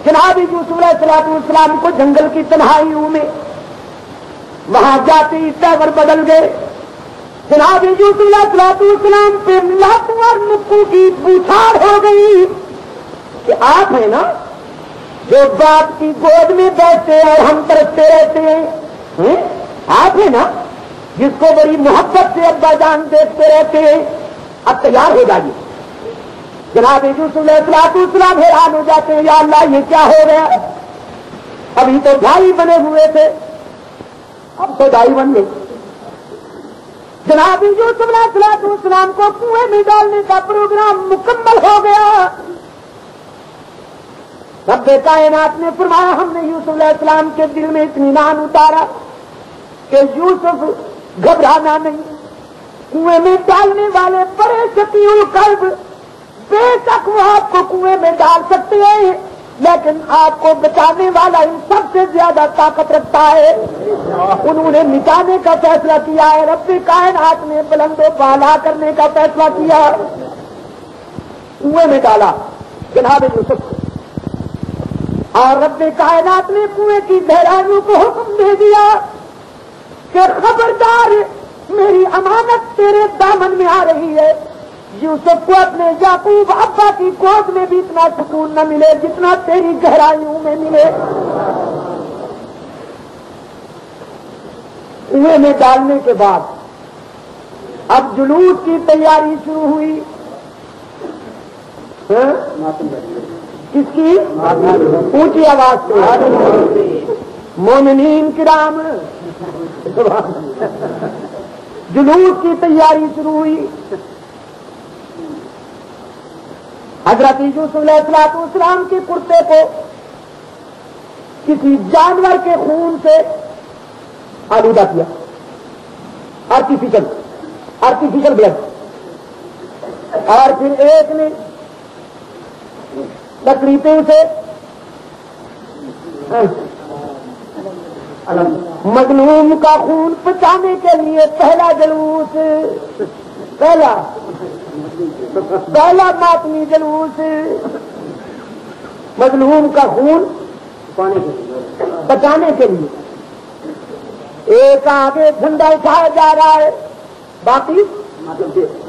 جناب یوسف علیہ السلام کو جنگل کی تنہائیوں میں وہاں جاتے ہی ڈرائیور بدل گئے. جناب یوسف علیہ السلام پہ لاکھوں اور نکو کی پوچھاڑ ہو گئی کہ آپ ہیں نا جو باپ کی گود میں بیٹھتے ہیں اور ہم ترستے رہتے ہیں؟ آپ ہیں نا جس کو بڑی محبت سے ابا جان دیکھتے رہتے ہیں؟ اب تیار ہو جائیے. جناب یوسف علیہ السلام حیران ہو جاتے ہیں, یا اللہ یہ کیا ہو گیا؟ ابھی تو بھائی بنے ہوئے تھے, اب تو بھائی بن گئے. جناب یوسف علیہ السلام کو کنویں میں ڈالنے کا پروگرام مکمل ہو گیا. رب کائنات نے فرمایا ہم نے یوسف علیہ السلام کے دل میں اطمینان اتارا کہ یوسف گھبرانا نہیں. کنویں میں ڈالنے والے بڑے شقی القلب بے شک وہ آپ کو کنویں میں ڈال سکتے ہیں, لیکن آپ کو بچانے والا ان سب سے زیادہ طاقت رکھتا ہے. انہوں نے مٹانے کا فیصلہ کیا ہے. رب کائنات نے بلند و بالا کرنے کا فیصلہ کیا, کنویں میں ڈالا جناب یوسف کو, اور رب کائنات نے کنویں کی گہرائیوں کو حکم دے دیا کہ خبردار میری امانت تیرے دامن میں آ رہی ہے. یوسف کو اپنے یعقوب ابا کی گود میں بھی اتنا سکون نہ ملے جتنا تیری گہرائیوں میں ملے. کنویں میں ڈالنے کے بعد اب جلوس کی تیاری شروع ہوئی. کس کی؟ اونچی آواز سے مومنین کرام, جلوس کی تیاری شروع ہوئی. حضرت یوسف علیہ السلام کے کرتے کو کسی جانور کے خون سے آلودہ کیا, آرٹیفیشل بلڈ, اور پھر ایک نے تکلیفوں سے مظلوم کا خون بچانے کے لیے پہلا جلوس, پہلا ماتمی جلوس مظلوم کا خون بچانے کے لیے. ایک آگے جھنڈا اٹھایا جا رہا ہے, باقی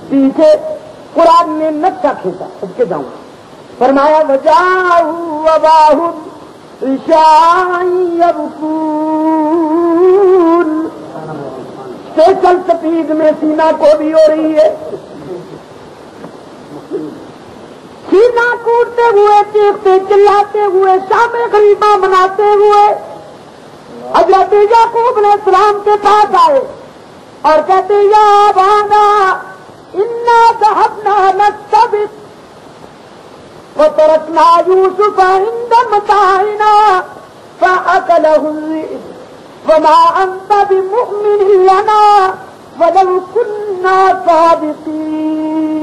پیچھے. قرآن نے نقشہ کھینچا, سب کے جاؤں فرمایا وجاؤ اباہم عشاء یبکون. اسپیشل سپیڈ میں سینا کو بھی ہو رہی ہے, سینا کوٹتے ہوئے, چیختے چلاتے ہوئے, شام غریبہ مناتے ہوئے حضرت یعقوب علیہ السلام کے پاس آئے اور کہتے یا ابانا انا ذهبنا نستبق وتركنا يوسف عند متاعنا فأكله الذئب وما أنت بمؤمن لنا ولو كنا صادقين.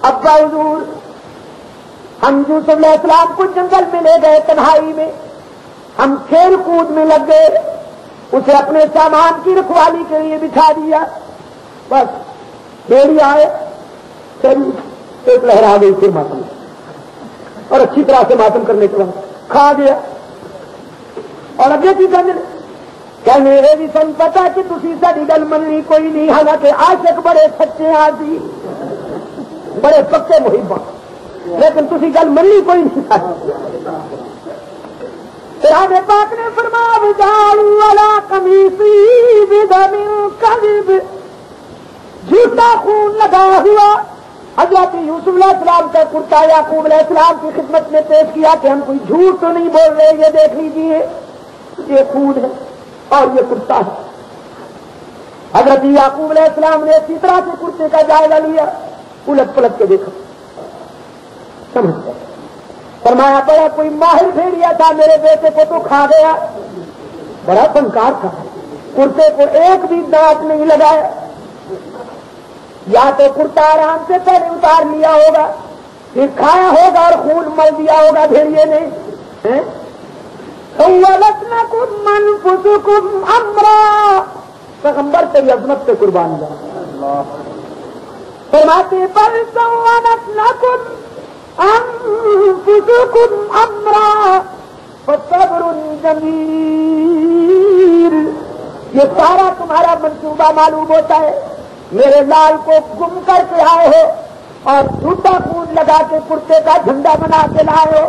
ابا حضور ہم یوسف علیہ السلام کو جنگل میں لے گئے, تنہائی میں ہم کھیل کود میں لگ گئے, اسے اپنے سامان کی رکھوالی کے لیے بٹھا دیا. بس بھیڑی آئے, ایک لہر آ گئی, پھر ماتم, اور اچھی طرح سے ماتم کرنے کے بعد کھا گیا. اور اگے کی کہنے بھی سن پتا کہ تھی ساری گل مننی کوئی نہیں, حالانکہ عاشق بڑے سچے آدمی, بڑے پکے محبا, لیکن تھی گل مننی کوئی نہیں. قرآن پاک نے فرمایا وجعلوا علی قمیصی بدم کذب, جھوٹا خون لگا ہوا. حضرت یوسف علیہ السلام کا کرتا یعقوب علیہ السلام کی خدمت میں پیش کیا کہ ہم کوئی جھوٹ تو نہیں بول رہے, یہ دیکھ لیجیے یہ خون ہے اور یہ کرتا ہے. حضرت یعقوب علیہ السلام نے اسی طرح سے کرتے کا جائزہ لیا, الٹ پلٹ کے دیکھا, سمجھ گیا. فرمایا بڑا کوئی ماہر بھیڑیا تھا, میرے بیٹے کو تو کھا گیا. بڑا فنکار تھا, کرتے کو ایک بھی دانت نہیں لگایا. یا تو کرتا آرام سے پہلے اتار لیا ہوگا, پھر کھایا ہوگا اور خون مل دیا ہوگا بھیڑیے نے. سولتنکم انفسکم امرا, پیغمبر تیری عظمت پہ قربان جا. فرماتے بل سولتنکم انفسکم امرا فصبر جمیل. یہ سارا تمہارا منصوبہ معلوم ہوتا ہے. میرے لال کو گم کر کے آئے ہو اور جھوٹا خون لگا کے کرتے کا جھنڈا بنا کے لائے ہو.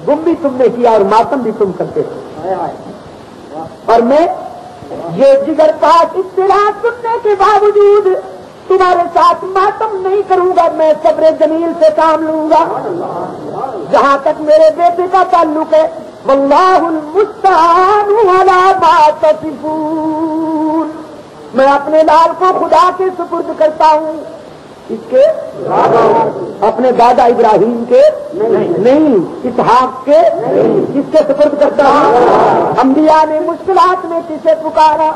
گم بھی تم نے کیا اور ماتم بھی تم کرتے ہو. اور میں یہ جگر پاس اطلاع سننے کے باوجود تمہارے ساتھ ماتم نہیں کروں گا. میں صبر جمیل سے کام لوں گا. جہاں تک میرے بیٹے کا تعلق ہے واللہ المستعان علی ما تصفون، میں اپنے لال کو خدا کے سپرد کرتا ہوں. اس کے اپنے دادا ابراہیم کے نہیں، اسحاق کے کس کے سپرد کرتا ہوں؟ انبیاء نے مشکلات میں کسے پکارا؟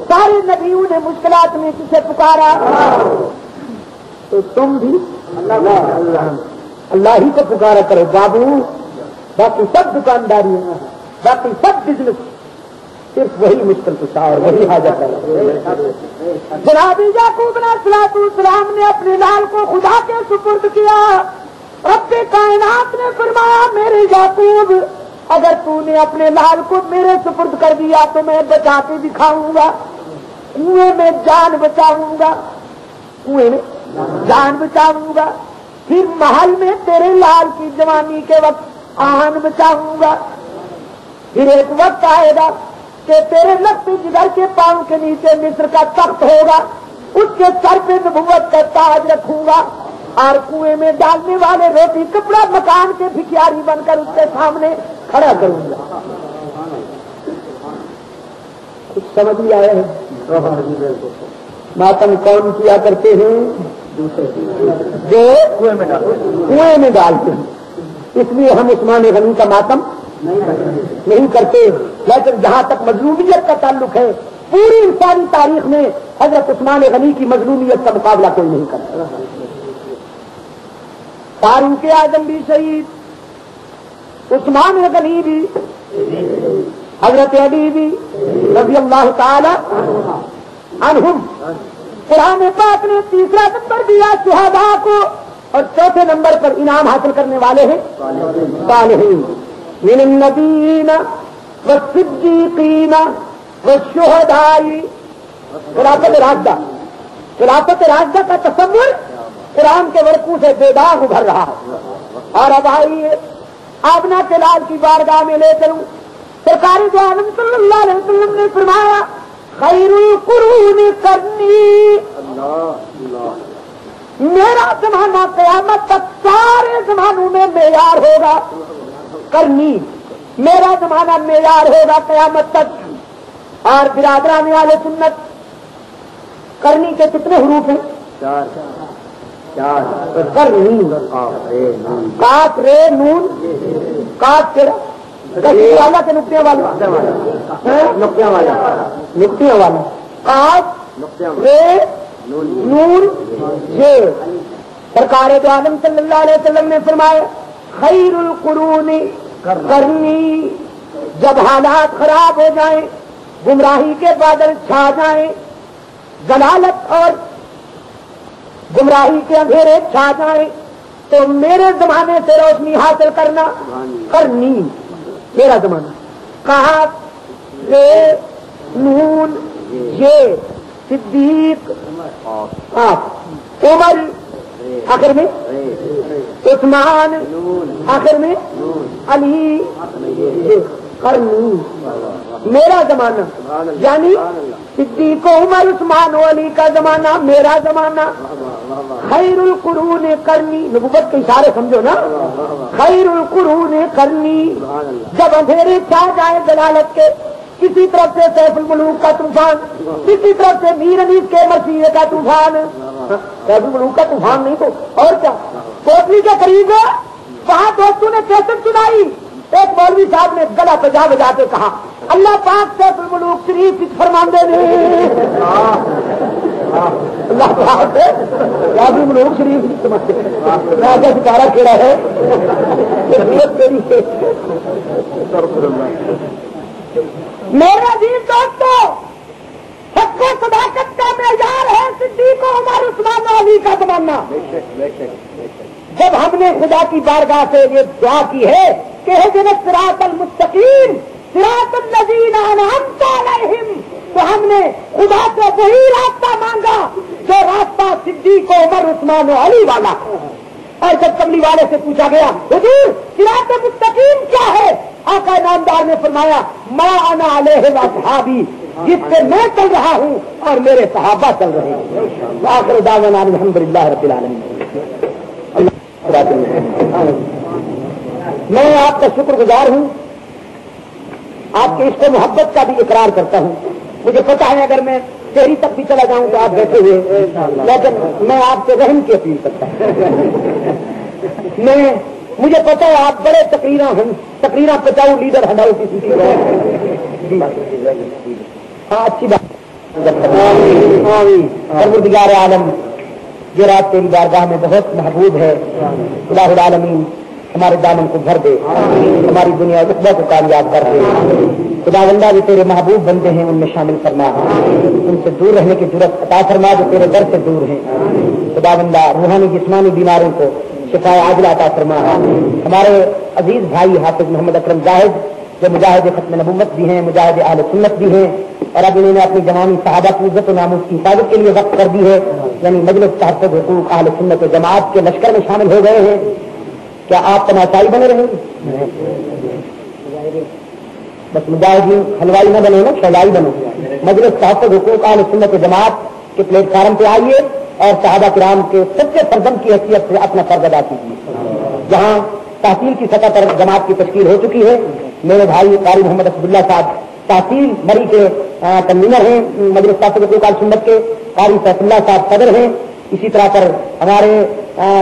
سارے نبیوں نے مشکلات میں کسے پکارا؟ تو تم بھی اللہ ہی کو پکارا کرو بابو. باقی سب دکانداری ہے، باقی سب بزنس، صرف وہی مشکل کشا اور وہی حاجت ہے. جناب یعقوب علیہ السلام نے اپنے لال کو خدا کے سپرد کیا. رب کائنات نے فرمایا میرے یعقوب اگر تو نے اپنے لال کو میرے سپرد کر دیا تو میں بچا کے دکھاؤں گا. کنویں میں جان بچاؤں گا، کنویں میں جان بچاؤں گا. پھر محل میں تیرے لال کی جوانی کے وقت آہن بچاؤں گا. پھر ایک وقت آئے گا کہ تیرے لخت جگر کے پاؤں کے نیچے مصر کا تخت ہوگا، اس کے سر پہ نبوت کا تاج رکھوں گا اور کنویں میں ڈالنے والے روٹی کپڑا مکان کے بھکیاری بن کر اس کے سامنے کھڑا کروں گا. کچھ سمجھ لیا ہے؟ ماتم کون کیا کرتے ہیں؟ جو کنویں میں ڈالتے ہیں. اس لیے ہم عثمان غنی کا ماتم نہیں کرتے. لیکن جہاں تک مظلومیت کا تعلق ہے پوری انسانی تاریخ میں حضرت عثمان غنی کی مظلومیت کا مقابلہ کوئی نہیں کرتا. فاروق اعظم بھی شہید، عثمان غنی بھی، حضرت علی بھی رضی اللہ تعالی عنہم. قرآن پاک نے تیسرا نمبر دیا شہداء کو اور چوتھے نمبر پر انعام حاصل کرنے والے ہیں صالحین من النبیین والصدیقین والشہداء. خلافت راشدہ، خلافت راشدہ کا تصور قرآن کے ورقوں سے بے داغ ابھر رہا ہے. اور اب آئیے آبنا کے لال کی بارگاہ میں لے چلوں. سرکار دو عالم صلی اللہ علیہ وسلم نے فرمایا خیر القرون قرنی، میرا زمانہ قیامت تک سارے زمانوں میں معیار ہوگا. کرنی، میرا زمانہ معیار ہوگا قیامت تک. اور برادران اہل سنت، کرنی کے کتنے حروف ہیں؟ چار. کرنی، کاف رے نون، کاف تیرا والا کے نقطے والا، نقطے والا، نقطے والا، کاف رے نون یہ. سرکار دو عالم صلی اللہ علیہ وسلم نے فرمایا خیر القرون قرنی. جب حالات خراب ہو جائیں، گمراہی کے بادل چھا جائیں، ضلالت اور گمراہی کے اندھیرے چھا جائیں تو میرے زمانے سے روشنی حاصل کرنا کرنی، میرا زمانہ. کہا رے نون یہ صدیق، عمر آخر میں، عثمان آخر میں، علی، کرنی میرا زمانہ. یعنی صدیق عمر عثمان و علی کا زمانہ میرا زمانہ. خیر القرون کرنی، نبوت کے اشارے سمجھو نا. خیر القرون کرنی. جب اندھیرے چھا جائے ضلالت کے، کسی طرف سے سیف الملوک کا طوفان، کسی طرف سے میر انیس کے مرثیے کا طوفان. سیف الملوک کا طوفان نہیں تو اور کیا. کوٹلی کے قریب ہے، وہاں دوستوں نے کیسٹ سنائی. ایک مولوی صاحب نے گلا بجا بجا کے کہا اللہ پاک سیف الملوک شریف کچھ فرماندے نے. اللہ پاک سیف الملوک شریف سمجھتے میں ستارہ کھیڑا ہے. میرے عزیز دوستو، حق و صداقت کا معیار ہے صدیق عمر عثمان علی کا زمانہ. کرنا. جب ہم نے خدا کی بارگاہ سے یہ دعا کی ہے کہ اہدنا الصراط المستقیم صراط الذین انعمت علیہم، تو ہم نے خدا سے وہی راستہ مانگا جو راستہ صدیق عمر عثمان و علی والا. اور جب کملی والے سے پوچھا گیا حضور صراط مستقیم کیا ہے، آقا نامدار نے فرمایا ما انا علیہ واصحابی، جس سے میں چل رہا ہوں اور میرے صحابہ چل رہے ہیں. آخر دعوانا الحمدللہ رب العالمین. میں آپ کا شکر گزار ہوں، آپ کے عشق و محبت کا بھی اقرار کرتا ہوں. مجھے پتا ہے اگر میں شہری تک بھی چلا جاؤں تو آپ بیٹھے ہوئے، لیکن میں آپ سے رحم کی اپیل کرتا ہوں. مجھے پتا ہے آپ بڑے تقریراں پچاؤ لیڈر ہٹاؤ کسی کی. ہاں اچھی بات. پروردگار عالم یہ رات تیری بارگاہ میں بہت محبوب ہے. الہ العالمین ہمارے دامن کو بھر دے، ہماری دنیا رقبہ کو کامیاب کر دے. خداوندہ جو تیرے محبوب بندے ہیں ان میں شامل فرما، ان سے دور رہنے کی ضرورت عطا فرما جو تیرے در سے دور ہیں. خداوندہ روحانی جسمانی بیماروں کو شفا عاجلہ عطا فرما. ہمارے عزیز بھائی حافظ محمد اکرم زاہد جو مجاہد ختم نبوت بھی ہیں، مجاہد اہل سنت بھی ہیں، اور اب انہوں نے اپنی جوانی صحابہ کی عزت و ناموس کی حفاظت کے لیے وقت کر دی ہے، یعنی مجلس تحفظ حقوق اہل سنت و جماعت کے لشکر میں شامل ہو گئے ہیں. کیا آپ تماشائی بنے رہیں گے؟ بس مجاہدین حلوائی نہ بنے نا، شہلائی بنو. مجلس تحفظ حقوق اہل سنت و جماعت کے پلیٹ فارم پہ آئیے اور صحابہ کرام کے سچے فرزند کی حیثیت سے اپنا فرض ادا کیجیے. جہاں تحصیل کی سطح پر جماعت کی تشکیل ہو چکی ہے، میرے بھائی قاری محمد اسد اللہ صاحب تحصیل مری کے کنوینر ہیں، مجلس تحفظ حقوق اہل سنت کے قاری سیف اللہ صاحب صدر ہیں. اسی طرح پر ہمارے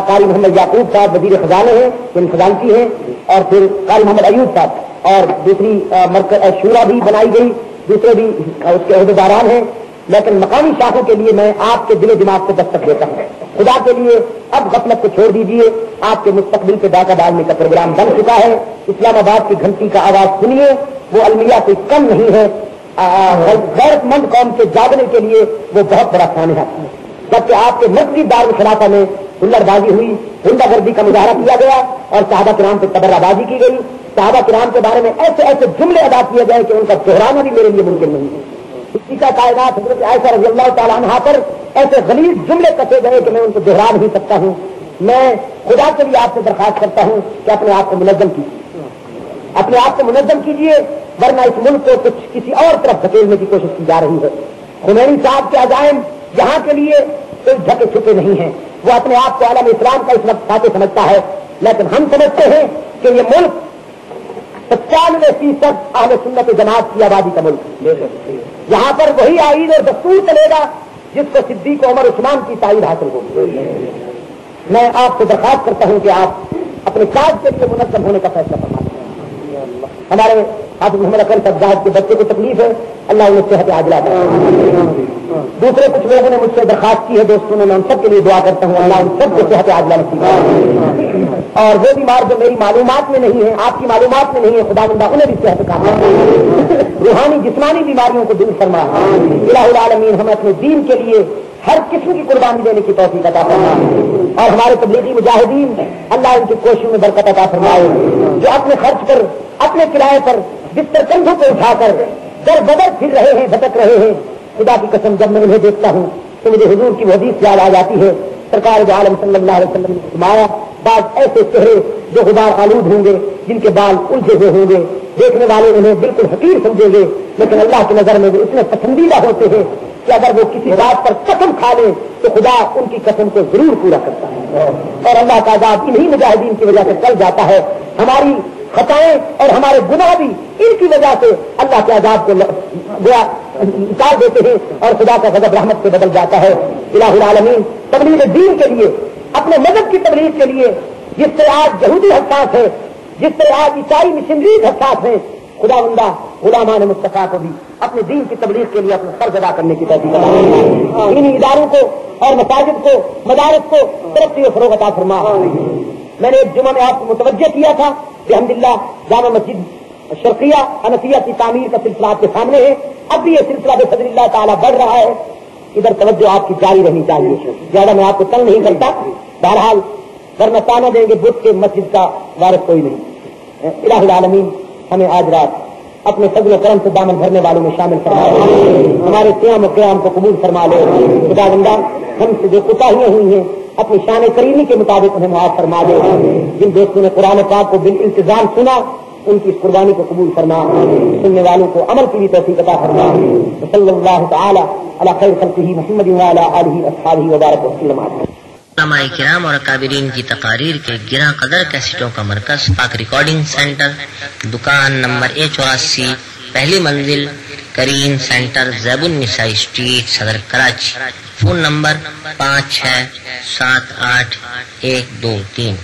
قاری محمد یعقوب صاحب وزیر خزانہ ہیں، ان خزانچی ہیں، اور پھر قاری محمد ایوب صاحب اور دوسری مرکز شورا بھی بنائی گئی، دوسرے بھی اس کے عہدیداران ہیں. لیکن مقامی شاخوں کے لیے میں آپ کے دل و دماغ سے دستک دیتا ہوں. خدا کے لیے اب غفلت کو چھوڑ دیجیے. آپ کے مستقبل پہ ڈاکہ ڈالنے کا پروگرام بن چکا ہے. اسلام آباد کی گھنٹی کا آواز سنیے، وہ المیہ کوئی کم نہیں ہے. غیرت مند قوم کے جاگنے کے لیے وہ بہت بڑا سانحہ ہے. جبکہ آپ کے مسجد دارالخلافہ میں ہلڑ بازی ہوئی، ہنڈا گردی کا مظاہرہ کیا گیا اور صحابہ کرام پہ تبرہ بازی کی گئی. صحابہ کرام کے بارے میں ایسے ایسے جملے ادا کیے گئے کہ ان کا دہرانا بھی میرے لیے ممکن نہیں ہے. اسی کا کائنات حضرت عائشہ رضی اللہ تعالیٰ عنہا پر ایسے غلیظ جملے کسے گئے کہ میں ان کو دہرا نہیں سکتا ہوں. میں خدا کے لیے آپ سے درخواست کرتا ہوں کہ اپنے آپ کو منظم کیجیے، اپنے آپ کو منظم کیجیے، ورنہ اس ملک کو کچھ کسی اور طرف دھکیلنے کی کوشش کی جا رہی ہے. خمینی صاحب کے عزائم جہاں کے لیے کوئی ڈھکے چھپے نہیں ہیں. وہ اپنے آپ کو عالم اسلام کا اس وقت فاتح سمجھتا ہے، لیکن ہم سمجھتے ہیں کہ یہ ملک 95% اہل سنت جماعت کی آبادی کا ملک. یہاں پر وہی آئین اور دستور چلے گا جس کو صدیق عمر عثمان کی تائید حاصل ہوگی. میں آپ سے درخواست کرتا ہوں کہ آپ اپنے کاج کے لیے منظم ہونے کا فیصلہ فرمائیں. ہمارے حافظ محمد اکرم صاحب صاحب کے بچے کو تکلیف ہے، اللہ انہیں صحت عاجلہ دے. دوسرے کچھ لوگوں نے مجھ سے درخواست کی ہے، دوستوں نے، میں ان سب کے لیے دعا کرتا ہوں اللہ ان سب کو صحت عاجلہ نصیب کرے. اور وہ بیمار جو میری معلومات میں نہیں ہے، آپ کی معلومات میں نہیں ہے، خدا بندہ انہیں بھی صحت کا روحانی جسمانی بیماریوں کو دور فرما. الہ العالمین ہمیں اپنے دین کے لیے ہر قسم کی قربانی دینے کی توفیق عطا فرمائے. اور ہمارے تبلیغی مجاہدین اللہ ان کی کوششوں میں برکت عطا فرمائے، جو اپنے خرچ پر اپنے کرائے پر بستر کندھوں پہ اٹھا کر در بدر پھر رہے ہیں، بھٹک رہے ہیں. خدا کی قسم جب میں انہیں دیکھتا ہوں تو مجھے حضور کی وہ حدیث یاد آ جاتی ہے. سرکار دو عالم صلی اللہ علیہ وسلم نے فرمایا بعض ایسے چہرے جو غبار آلود ہوں گے، جن کے بال الجھے ہوئے ہوں گے، دیکھنے والے انہیں بالکل حقیر سمجھیں گے، لیکن اللہ کی نظر میں وہ اتنے پسندیدہ ہوتے ہیں کہ اگر وہ کسی بات پر قسم کھا لیں تو خدا ان کی قسم کو ضرور پورا کرتا ہے. اور اللہ کا عذاب انہی مجاہدین کی وجہ سے چل جاتا ہے. ہماری خطائیں اور ہمارے گناہ بھی ان کی وجہ سے اللہ کے عذاب کو اتار دیتے ہیں اور خدا کا غضب رحمت سے بدل جاتا ہے. الہ العالمین تبلیغ دین کے لیے، اپنے مذہب کی تبلیغ کے لیے، جس سے آج یہودی حساس ہے، جس سے آج عیسائی مشنریز حساس ہیں، خدا بندہ غلامان مصطفیٰ کو بھی اپنے دین کی تبلیغ کے لیے اپنا فرض ادا کرنے کی توفیق عطا فرما. انہی اداروں کو اور مساجد کو، مدارس کو ترقی و فروغ عطا فرما. میں نے ایک جمعہ میں آپ کو متوجہ کیا تھا کہ الحمدللہ جامع مسجد شرقیہ حنفیہ کی تعمیر کا سلسلہ آپ کے سامنے ہے. اب بھی یہ سلسلہ بفضل اللہ تعالیٰ بڑھ رہا ہے. ادھر توجہ آپ کی جاری رہنی چاہیے. زیادہ میں آپ کو تنگ نہیں کرتا. بہرحال ورنہ تانا دیں گے بت کے مسجد کا وارث کوئی نہیں. الہ العالمین ہمیں آج رات اپنے فضل و کرم سے دامن بھرنے والوں میں شامل فرما لے. ہمارے قیام و قیام کو قبول فرما لے. خدا بندہ ہم سے جو کوتاہیاں ہوئی ہیں اپنی شان کریمی کے مطابق انہیں معاف فرما دے. جن دوستوں نے قرآن پاک کو بالالتزام سنا ان کی اس قربانی کو قبول فرما. سننے والوں کو عمل کی بھی توفیق عطا فرما. صلی اللہ تعالی علی خیر خلقہ محمد وعلی آلہ واصحابہ وبارک وسلم. علماء کرام اور اکابرین کی تقاریر کے گراں قدر کیسٹوں کا مرکز پاک ریکارڈنگ سینٹر، دکان نمبر A84، پہلی منزل، کریم سینٹر، زیب النساء اسٹریٹ، صدر کراچی. Phone number 56781223.